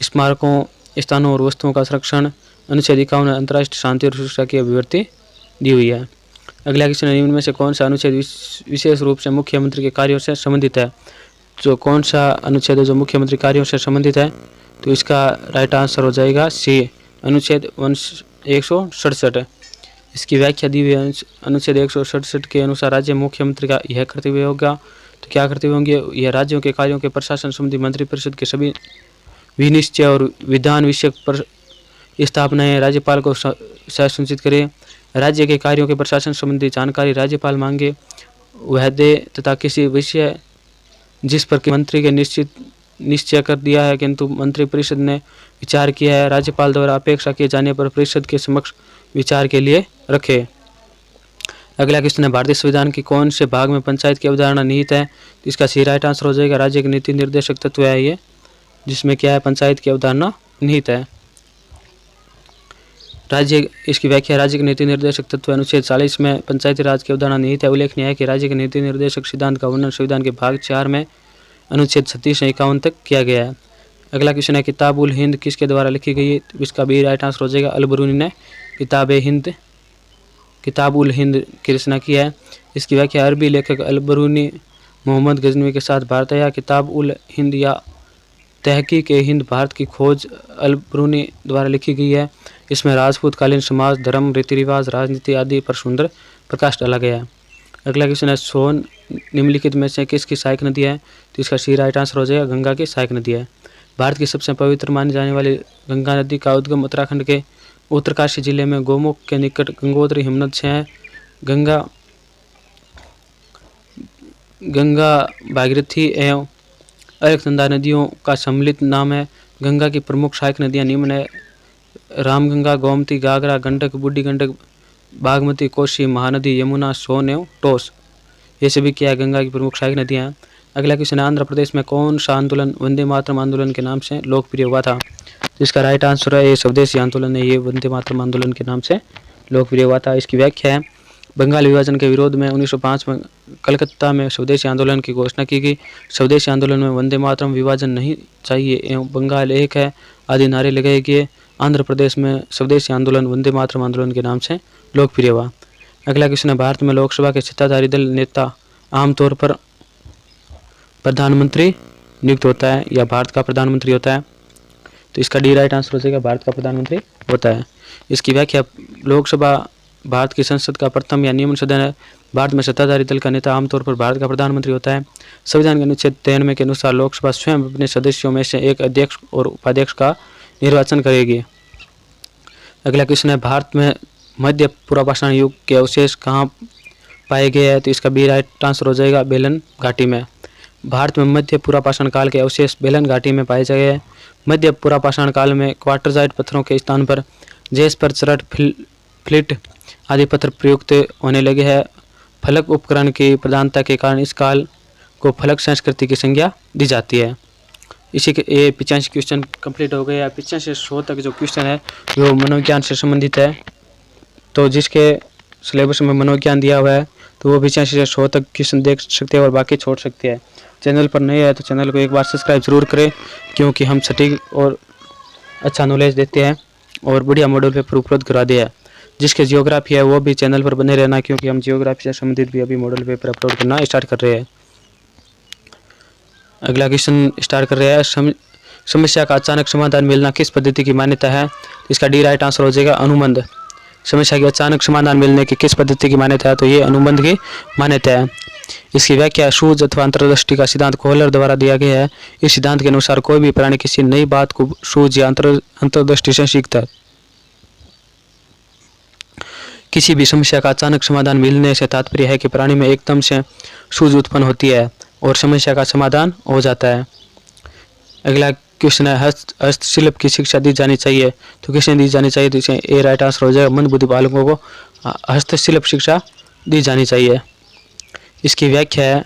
Speaker 1: स्मारकों, स्थानों और वस्तुओं का संरक्षण। अनुच्छेद 51 अंतर्राष्ट्रीय शांति और सुरक्षा की अभिव्यक्ति दी हुई है। अगला क्वेश्चन, निम्न में से कौन सा अनुच्छेद विशेष रूप से मुख्यमंत्री के कार्यों से संबंधित है। जो कौन सा अनुच्छेद है जो मुख्यमंत्री कार्यों से संबंधित है, तो इसका राइट आंसर हो जाएगा सी, अनुच्छेद 167। इसकी व्याख्या दी हुई है, अनुच्छेद 167 के अनुसार राज्य मुख्यमंत्री का यह कर्तव्य होगा। तो क्या कर्तव्य होंगे, यह राज्यों के कार्यों के प्रशासन संबंधी मंत्रिपरिषद के सभी विनिश्चय और विधान विषयक स्थापनाएं राज्यपाल को सुनिश्चित करें। राज्य के कार्यों के प्रशासन संबंधी जानकारी राज्यपाल मांगे वह दे तथा किसी विषय जिस पर मंत्री के निश्चय कर दिया है किंतु मंत्रिपरिषद ने विचार किया है, राज्यपाल द्वारा अपेक्षा किए जाने पर परिषद के समक्ष विचार के लिए रखे। अगला क्वेश्चन है, भारतीय संविधान की कौन से भाग में पंचायत की अवधारणा निहित है। तो इसका सी राइट आंसर हो जाएगा, राज्य के नीति निर्देशक तत्व है ये, जिसमें क्या है, पंचायत की अवधारणा निहित है। राज्य, इसकी व्याख्या, राज्य के नीति निर्देशक तत्व अनुच्छेद 40 में पंचायती राज की अवधारणा निहित है। उल्लेखनीय है कि राज्य के नीति निर्देशक सिद्धांत का वर्णन संविधान के भाग 4 में अनुच्छेद 36 से 51 तक किया गया है। अगला क्वेश्चन है, किताब उल हिंद किसके द्वारा लिखी गई है। इसका भी राइट आंसर हो जाएगा, अल बरूनी ने किताब उल हिंद की रचना की है। इसकी व्याख्या, अरबी लेखक अल बरूनी मोहम्मद गजनवी के साथ भारत आया। किताब उल हिंद या तहकीक हिंद भारत की खोज अल बरूनी द्वारा लिखी गई है। इसमें राजपूत कालीन समाज, धर्म, रीति रिवाज, राजनीति आदि पर सुंदर प्रकाश डाला गया है। अगला क्वेश्चन है, सोन निम्नलिखित में से किसकी सहायक नदी है। तो इसका सी राइट आंसर हो जाएगा, गंगा की सहायक नदी है। भारत की सबसे पवित्र मानी जाने वाली गंगा नदी का उद्गम उत्तराखंड के उत्तरकाशी जिले में गोमुख के निकट गंगोत्री हिमनद से है। गंगा भागीरथी एवं अलकनंदा नदियों का सम्मिलित नाम है। गंगा की प्रमुख सहायक नदियां निम्न है, रामगंगा, गोमती, घाघरा, गंडक, बूढ़ी गंडक, बागमती, कोसी, महानदी, यमुना, सोन एवं टोस, ये सभी क्या है, गंगा की प्रमुख सहायक नदियां हैं। अगला क्वेश्चन है, आंध्र प्रदेश में कौन सा आंदोलन वंदे मातरम आंदोलन के नाम से लोकप्रिय हुआ था। तो इसका राइट आंसर है ये स्वदेशी आंदोलन है, ये वंदे मातरम आंदोलन के नाम से लोकप्रिय हुआ था। इसकी व्याख्या है, बंगाल विभाजन के विरोध में 1905 में कलकत्ता में स्वदेशी आंदोलन की घोषणा की गई। स्वदेशी आंदोलन में वंदे मातरम, विभाजन नहीं चाहिए एवं बंगाल एक है आदि नारे लगाए गए। आंध्र प्रदेश में स्वदेशी आंदोलन वंदे मातरम आंदोलन के नाम से लोकप्रिय हुआ। अगला क्वेश्चन है, भारत में लोकसभा के सत्ताधारी दल नेता आमतौर पर प्रधानमंत्री नियुक्त होता है या भारत का प्रधानमंत्री होता है। तो इसका डी राइट आंसर हो जाएगा, भारत का प्रधानमंत्री होता है। इसकी व्याख्या, लोकसभा भारत की संसद का प्रथम या नियमन सदन है। भारत में सत्ताधारी दल का नेता आमतौर पर भारत का प्रधानमंत्री होता है। संविधान के अनुच्छेद 93 के अनुसार लोकसभा स्वयं अपने सदस्यों में से एक अध्यक्ष और उपाध्यक्ष का निर्वाचन करेगी। अगला क्वेश्चन है, भारत में मध्य पुरापाषाण युग के अवशेष कहाँ पाए गए हैं। तो इसका बी राइट आंसर हो जाएगा, बेलन घाटी में। भारत में मध्य पुरापाषाण काल के अवशेष बेलन घाटी में पाए गए हैं। मध्य पुरापाषाण काल में क्वार्टरजाइट पत्थरों के स्थान पर जेस्पर, चरट, फ्लिट आदि पत्थर प्रयुक्त होने लगे हैं। फलक उपकरण की प्रधानता के कारण इस काल को फलक संस्कृति की संज्ञा दी जाती है। इसी के ये 85 क्वेश्चन कंप्लीट हो गए। 85 से 100 तक जो क्वेश्चन है वो मनोविज्ञान से संबंधित है। तो जिसके सिलेबस में मनोविज्ञान दिया हुआ है तो वो 85 से 100 तक क्वेश्चन देख सकते हैं और बाकी छोड़ सकते हैं। चैनल पर नए है तो चैनल को एक बार सब्सक्राइब जरूर करें, क्योंकि हम सटीक और अच्छा नॉलेज देते हैं और बढ़िया मॉडल पेपर उपलब्ध करा दिया है। जिसके जियोग्राफी है वो भी चैनल पर बने रहना, क्योंकि हम जियोग्राफी से संबंधित भी अभी मॉडल पेपर अपलोड करना स्टार्ट कर रहे हैं। अगला क्वेश्चन स्टार्ट कर रहे हैं। समस्या का अचानक समाधान मिलना किस पद्धति की मान्यता है? इसका डी राइट आंसर हो जाएगा अनुबंध। समस्या के अचानक समाधान मिलने की किस पद्धति की मान्यता है? तो ये अनुबंध की मान्यता है। इसकी व्याख्या सूझ अथवा अंतर्दृष्टि का सिद्धांत कोहलर द्वारा दिया गया है। इस सिद्धांत के अनुसार कोई भी प्राणी किसी नई बात को सूझ या अंतर्दृष्टि से सीखता है। किसी भी समस्या का अचानक समाधान मिलने से तात्पर्य है कि प्राणी में एकदम से सूझ उत्पन्न होती है और समस्या का समाधान हो जाता है। अगला क्वेश्चन है, हस्तशिल्प की शिक्षा दी जानी चाहिए, तो किसने दी जानी चाहिए? तो इसे ए राइट आंसर हो जाएगा, मंदबुद्धि बालकों को हस्तशिल्प शिक्षा दी जानी चाहिए। इसकी व्याख्या है,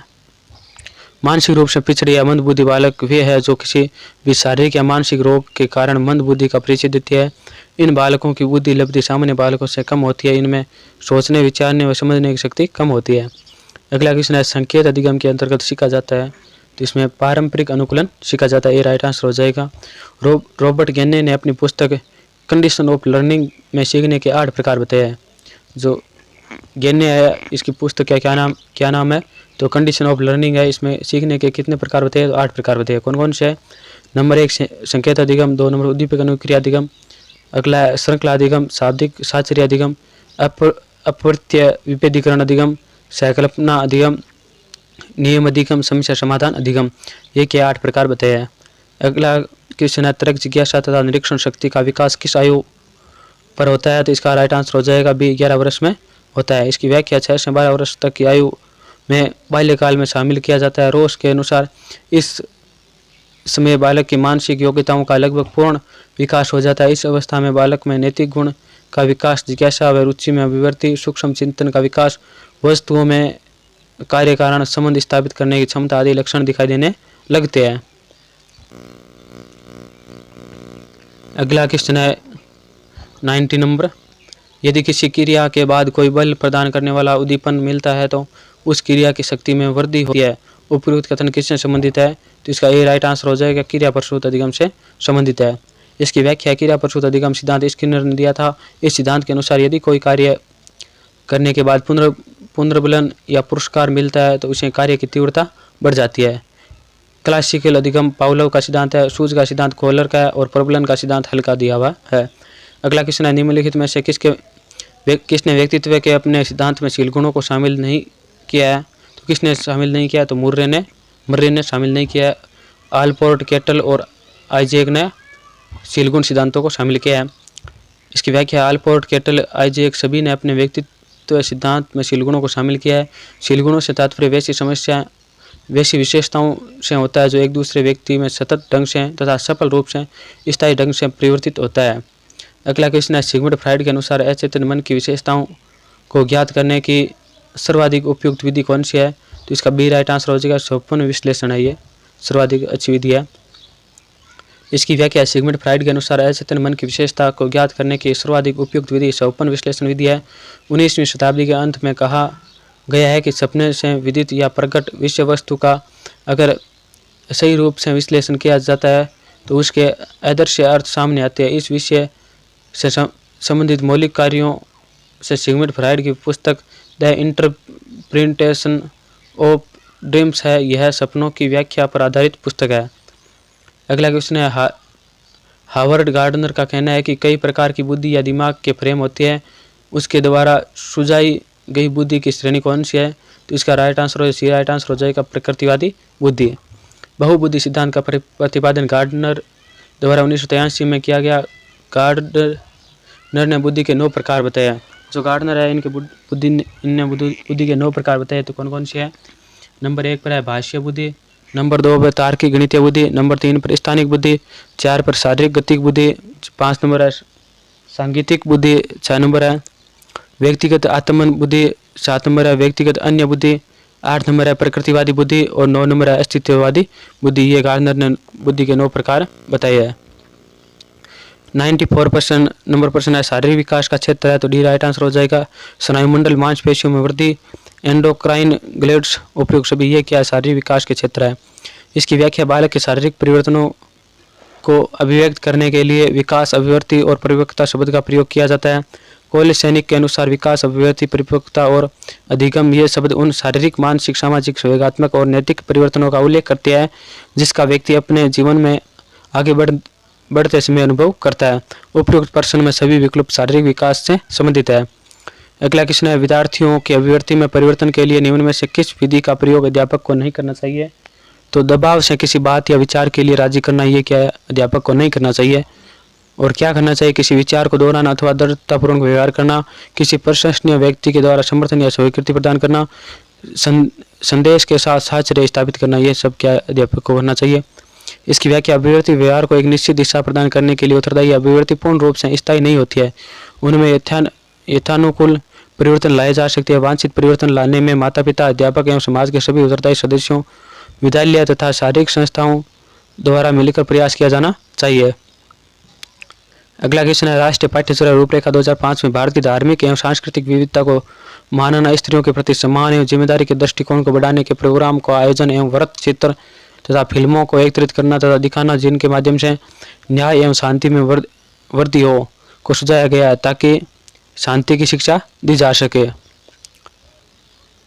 Speaker 1: मानसिक रूप से पिछड़े या मंदबुद्धि बालक वे है जो किसी भी शारीरिक या मानसिक रोग के कारण मंदबुद्धि का परिचय देते हैं। इन बालकों की बुद्धि लब्धि सामान्य बालकों से कम होती है। इनमें सोचने, विचारने व समझने की शक्ति कम होती है। अगला क्वेश्चन है, संकेत अधिगम के अंतर्गत सीखा जाता है, तो इसमें पारंपरिक अनुकूलन सीखा जाता है। ये राइट आंसर हो जाएगा। रॉबर्ट गेन्ने ने अपनी पुस्तक कंडीशन ऑफ लर्निंग में सीखने के 8 प्रकार बताए हैं। जो गेन्ने है, इसकी पुस्तक क्या नाम है? तो कंडीशन ऑफ लर्निंग है। इसमें सीखने के कितने प्रकार बताए? तो 8 प्रकार बताए। कौन कौन से है? नंबर 1 संकेत अधिगम, 2 नंबर उद्दीपक अनुक्रिया अधिगम, अगला है श्रृंखला अधिगम, शाब्दिक साहचर्य अधिगम, अपवर्त्य विभेदीकरण अधिगम, सहकल्पना अधिगम, नियम अधिगम, समस्या समाधान अधिगम। ये क्या 8 प्रकार बताए हैं। अगला क्वेश्चन है, तर्क, जिज्ञासा तथा निरीक्षण शक्ति का विकास किस आयु पर होता है? तो इसका राइट आंसर हो जाएगा बी, 11 वर्ष में होता है। इसकी व्याख्या 6 से 12 वर्ष तक की आयु में बाल्यकाल में शामिल किया जाता है। रोस के अनुसार इस समय बालक की मानसिक योग्यताओं का लगभग पूर्ण विकास हो जाता है। इस अवस्था में बालक में नैतिक गुण का विकास, जिज्ञासा व रुचि में अभिवृद्धि, सूक्ष्म चिंतन का विकास, वस्तुओं में कार्य कारण संबंध स्थापित करने की क्षमता आदि लक्षण दिखाई देने लगते हैं। अगला क्वेश्चन है 90 नंबर, यदि किसी क्रिया के बाद कोई बल प्रदान करने वाला उद्दीपन मिलता है तो उस क्रिया की शक्ति में वृद्धि होती है। उपयुक्त कथन किससे संबंधित है? तो इसका ए राइट आंसर हो जाएगा, क्रिया प्रसूत अधिगम से संबंधित है। इसकी व्याख्या क्रिया प्रसूत अधिगम सिद्धांत स्किनर ने दिया था। इस सिद्धांत के अनुसार यदि कोई कार्य करने के बाद पुनर्बलन या पुरस्कार मिलता है तो उसे कार्य की तीव्रता बढ़ जाती है। क्लासिकल अधिगम पावलोव का सिद्धांत है, सूझ का सिद्धांत कोहलर का है और प्रबलन का सिद्धांत हल का दिया हुआ है। अगला क्वेश्चन है, निम्नलिखित में से किसने व्यक्तित्व के अपने सिद्धांत में शील गुणों को शामिल नहीं किया है? तो किसने शामिल नहीं किया? तो मुर्रे ने शामिल नहीं किया। आलपोर्ट, केटल और आइजैक ने शील गुण सिद्धांतों को शामिल किया है। इसकी व्याख्या, आलपोर्ट, केटल, आइजैक सभी ने अपने व्यक्तित्व सिद्धांत में शील गुणों को शामिल किया है। शील गुणों से तात्पर्य वैसी विशेषताओं से होता है जो एक दूसरे व्यक्ति में सतत ढंग से तथा सफल रूप से स्थायी ढंग से परिवर्तित होता है। अगला क्वेश्चन है, सिगमंड फ्राइड के अनुसार अचेतन मन की विशेषताओं को ज्ञात करने की सर्वाधिक उपयुक्त विधि कौन सी है? तो इसका बी राइट आंसर हो जाएगा, स्वप्न विश्लेषण है। ये सर्वाधिक अच्छी विधि है। इसकी व्याख्या, सिगमंड फ्राइड के अनुसार अचेतन मन की विशेषता को ज्ञात करने की सर्वाधिक उपयुक्त विधि स्वप्न विश्लेषण विधि है। 19वीं शताब्दी के अंत में कहा गया है कि सपने से विदित या प्रकट विषय वस्तु का अगर सही रूप से विश्लेषण किया जाता है तो उसके आदर्श अर्थ सामने आते हैं। इस विषय से संबंधित मौलिक कार्यों से सिगमंड फ्राइड की पुस्तक द इंटरप्रिटेशन ऑफ ड्रीम्स है। यह सपनों की व्याख्या पर आधारित पुस्तक है। अगला क्वेश्चन है, हावर्ड गार्डनर का कहना है कि कई प्रकार की बुद्धि या दिमाग के फ्रेम होती है, उसके द्वारा सुझाई गई बुद्धि की श्रेणी कौन सी है? तो इसका राइट आंसर हो जाएगा, प्रकृतिवादी बुद्धि। बहुबुद्धि सिद्धांत का प्रतिपादन गार्डनर द्वारा 1983 में किया गया। गार्डनर ने बुद्धि के 9 प्रकार बताए। जो गार्डनर है इनके बुद्धि के 9 प्रकार बताए, तो कौन कौन से है? नंबर 1 पर है भाष्य बुद्धि, नंबर 2 पर तार्किक गणितीय बुद्धि, नंबर 3 पर स्थानिक बुद्धि, 4 पर शारीरिक गतिक बुद्धि, 5 नंबर है सांगीतिक बुद्धि, 6 नंबर है व्यक्तिगत आत्मन बुद्धि, 7 नंबर है व्यक्तिगत अन्य बुद्धि, 8 नंबर है प्रकृतिवादी बुद्धि और 9 नंबर है अस्तित्ववादी बुद्धि। ये गार्डनर ने बुद्धि के 9 प्रकार बताए हैं। 94% नंबर प्रश्न है, शारीरिक विकास का क्षेत्र है, तो डी राइट आंसर हो जाएगा। स्नायुमंडल, मांसपेशियों में वृद्धि, एंडोक्राइन ग्लैंड्स, उपयोग सभी ये क्या शारीरिक विकास के क्षेत्र है। इसकी व्याख्या, बालक के शारीरिक परिवर्तनों को अभिव्यक्त करने के लिए विकास, अभिवृद्धि और परिपक्वता शब्द का प्रयोग किया जाता है। कॉलेज सैनिक के अनुसार विकास, अभिव्यक्ति, परिपक्वता और अधिगम ये शब्द उन शारीरिक, मानसिक, सामाजिक, संवेगात्मक और नैतिक परिवर्तनों का उल्लेख करते हैं जिसका व्यक्ति अपने जीवन में आगे बढ़ते समय अनुभव करता है। उपयुक्त प्रश्न में सभी विकल्प शारीरिक विकास से संबंधित है। अगला क्वेश्चन है, विद्यार्थियों की अभिव्यक्ति में परिवर्तन के लिए निम्न में से किस विधि का प्रयोग अध्यापक को नहीं करना चाहिए? तो दबाव से किसी बात या विचार के लिए राजी करना, ये क्या है, अध्यापक को नहीं करना चाहिए। और क्या करना चाहिए? किसी विचार को दोहराना अथवा दृढ़तापूर्वक व्यवहार करना, किसी प्रशंसनीय व्यक्ति के द्वारा समर्थन या स्वीकृति प्रदान करना, संदेश के साथ साहचर्य स्थापित करना, ये सब क्या अध्यापक को करना चाहिए। इसकी व्याख्या, अभिव्यक्ति व्यवहार को एक निश्चित दिशा प्रदान करने के लिए उत्तरदायी अभिव्यक्ति पूर्ण रूप से स्थायी नहीं होती है। उनमें यथानुकूल परिवर्तन लाए जा सकते हैं। वांछित परिवर्तन लाने में माता पिता, अध्यापक एवं समाज के सभी उत्तरदायी सदस्यों, विद्यालय तथा शारीरिक संस्थाओं द्वारा मिलकर प्रयास किया जाना चाहिए। अगला क्वेश्चन है, राष्ट्रीय पाठ्यचर्या रूपरेखा 2005 में भारत की धार्मिक एवं सांस्कृतिक विविधता को मानना, स्त्रियों के प्रति सम्मान एवं जिम्मेदारी के दृष्टिकोण को बढ़ाने के प्रोग्राम को आयोजन एवं व्रत चित्र तथा फिल्मों को एकत्रित करना तथा दिखाना जिनके माध्यम से न्याय एवं शांति में वृद्धि हो को सुझाया गया है ताकि शांति की शिक्षा दी जा सके।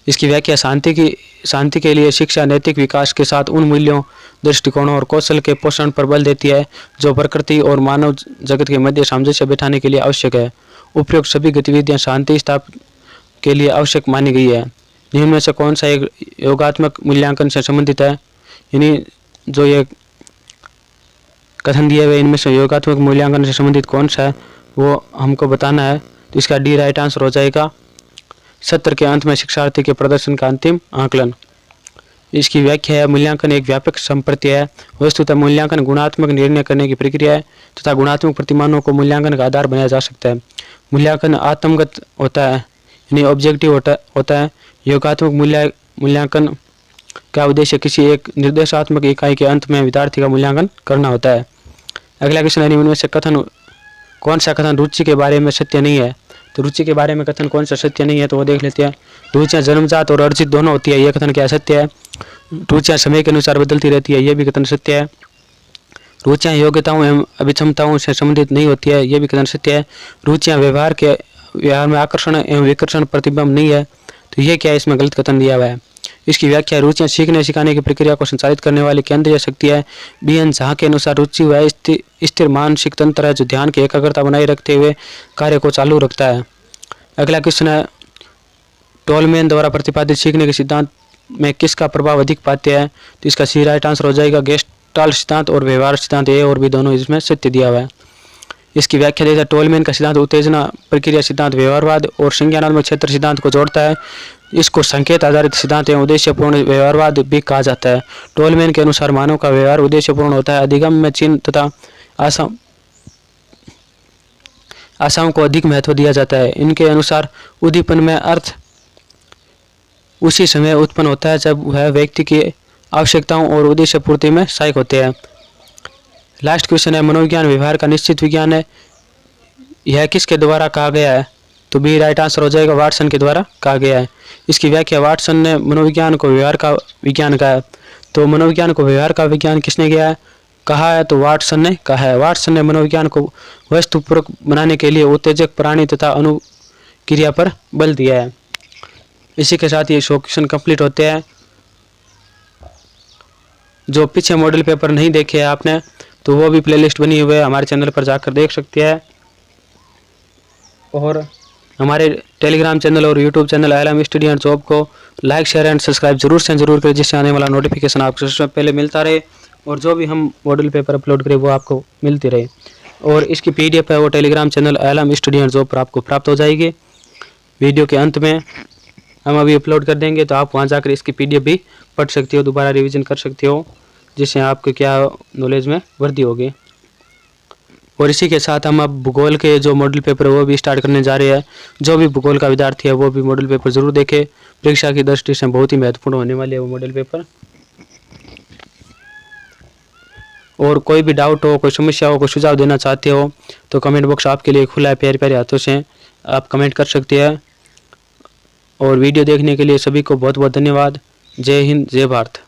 Speaker 1: इसकी व्याख्या, शांति के लिए शिक्षा नैतिक विकास के साथ उन मूल्यों, दृष्टिकोणों और कौशल के पोषण पर बल देती है जो प्रकृति और मानव जगत के मध्य सामंजस्य बिठाने के लिए आवश्यक है। उपयुक्त सभी गतिविधियां शांति स्थापना के लिए आवश्यक मानी गई है। निम्न में से कौन सा एक योगात्मक मूल्यांकन से संबंधित है? यानी जो ये कथन दिए हुए इनमें से योगात्मक मूल्यांकन से संबंधित कौन सा है वो हमको बताना है। तो इसका डी राइट आंसर हो जाएगा। सत्र के अंत में शिक्षार्थी के प्रदर्शन का अंतिम आकलन। इसकी व्याख्या है, मूल्यांकन एक व्यापक संप्रति है। वस्तुतः मूल्यांकन गुणात्मक निर्णय करने की प्रक्रिया है तथा गुणात्मक प्रतिमानों को मूल्यांकन का आधार बनाया जा सकता है। मूल्यांकन आत्मगत होता है यानी ऑब्जेक्टिव होता है। योगात्मक मूल्यांकन का उद्देश्य किसी एक निर्देशात्मक इकाई के अंत में विद्यार्थी का मूल्यांकन करना होता है। अगला क्वेश्चन है, इनमें से कौन सा कथन रुचि के बारे में सत्य नहीं है? तो रुचि के बारे में कथन कौन सा सत्य नहीं है तो वो देख लेते हैं। रुचियाँ जन्मजात और अर्जित दोनों होती है, यह कथन क्या सत्य है। रुचियाँ समय के अनुसार बदलती रहती है, यह भी कथन सत्य है। रुचियाँ योग्यताओं एवं अभिक्षमताओं से संबंधित नहीं होती है, यह भी कथन सत्य है। रुचियाँ व्यवहार में आकर्षण एवं विकर्षण प्रतिबिंब नहीं है, तो यह क्या है, इसमें गलत कथन दिया हुआ है। इसकी व्याख्या, रुचियाँ सीखने सिखाने की प्रक्रिया को संचालित करने वाली केंद्रीय शक्ति है। बी.एन. झा के अनुसार रुचि वह स्थिर मानसिक तंत्र है जो ध्यान की एकाग्रता बनाए रखते हुए कार्य को चालू रखता है। अगला क्वेश्चन है, टोलमैन द्वारा प्रतिपादित सीखने के सिद्धांत में किसका प्रभाव अधिक पाते हैं? तो इसका सी राइट आंसर हो जाएगा। गेस्टाल्ट सिद्धांत और व्यवहार सिद्धांत, ए और बी दोनों इसमें सत्य दिया हुआ है। इसकी व्याख्या देखा, टोलमैन का सिद्धांत उत्तेजना प्रक्रिया सिद्धांत, व्यवहारवाद और संज्ञानात्मक क्षेत्र सिद्धांत को जोड़ता है। इसको संकेत आधारित सिद्धांत एवं उद्देश्यपूर्ण व्यवहारवाद भी कहा जाता है। टोलमैन के अनुसार मानव का व्यवहार उद्देश्यपूर्ण होता है। अधिगम में चिन्ह तथा आशाओं को अधिक महत्व दिया जाता है। इनके अनुसार उद्दीपन में अर्थ उसी समय उत्पन्न होता है जब वह व्यक्ति की आवश्यकताओं और उद्देश्य पूर्ति में सहायक होते हैं। लास्ट क्वेश्चन है, मनोविज्ञान व्यवहार का निश्चित विज्ञान है, यह किसके द्वारा कहा गया है? तो बी राइट आंसर हो जाएगा, वाटसन के द्वारा कहा गया है। इसकी व्याख्या, वाटसन ने मनोविज्ञान को व्यवहार का विज्ञान कहा है। तो मनोविज्ञान को व्यवहार का विज्ञान किसने कहा है? तो वाटसन ने कहा है। वाटसन ने मनोविज्ञान को वस्तुपूर्वक बनाने के लिए उत्तेजक प्राणी तथा अनुक्रिया पर बल दिया है। इसी के साथ ये 100 क्वेश्चन कंप्लीट होते हैं। जो पीछे मॉडल पेपर नहीं देखे हैं आपने तो वो भी प्लेलिस्ट बनी हुई है, हमारे चैनल पर जाकर देख सकते हैं। और हमारे टेलीग्राम चैनल और YouTube channel ILM study and job को लाइक शेयर एंड सब्सक्राइब जरूर से जरूर करें, जिससे आने वाला नोटिफिकेशन आपको सबसे पहले मिलता रहे और जो भी हम मॉडल पेपर अपलोड करें वो आपको मिलती रहे। और इसकी PDF है वो Telegram channel ILM study and job पर आपको प्राप्त हो जाएगी। वीडियो के अंत में हम अभी अपलोड कर देंगे तो आप वहाँ जाकर इसकी PDF भी पढ़ सकते हो, दोबारा रिवीजन कर सकते हो, जिससे आपको क्या नॉलेज में वृद्धि होगी। और इसी के साथ हम अब भूगोल के जो मॉडल पेपर है वो भी स्टार्ट करने जा रहे हैं। जो भी भूगोल का विद्यार्थी है वो भी मॉडल पेपर जरूर देखे, परीक्षा की दृष्टि से बहुत ही महत्वपूर्ण होने वाले है वो मॉडल पेपर। और कोई भी डाउट हो, कोई समस्या हो, कोई सुझाव देना चाहते हो तो कमेंट बॉक्स आपके लिए खुला है, प्यारे प्यारे हाथों से आप कमेंट कर सकते हैं। और वीडियो देखने के लिए सभी को बहुत बहुत धन्यवाद। जय हिंद, जय भारत।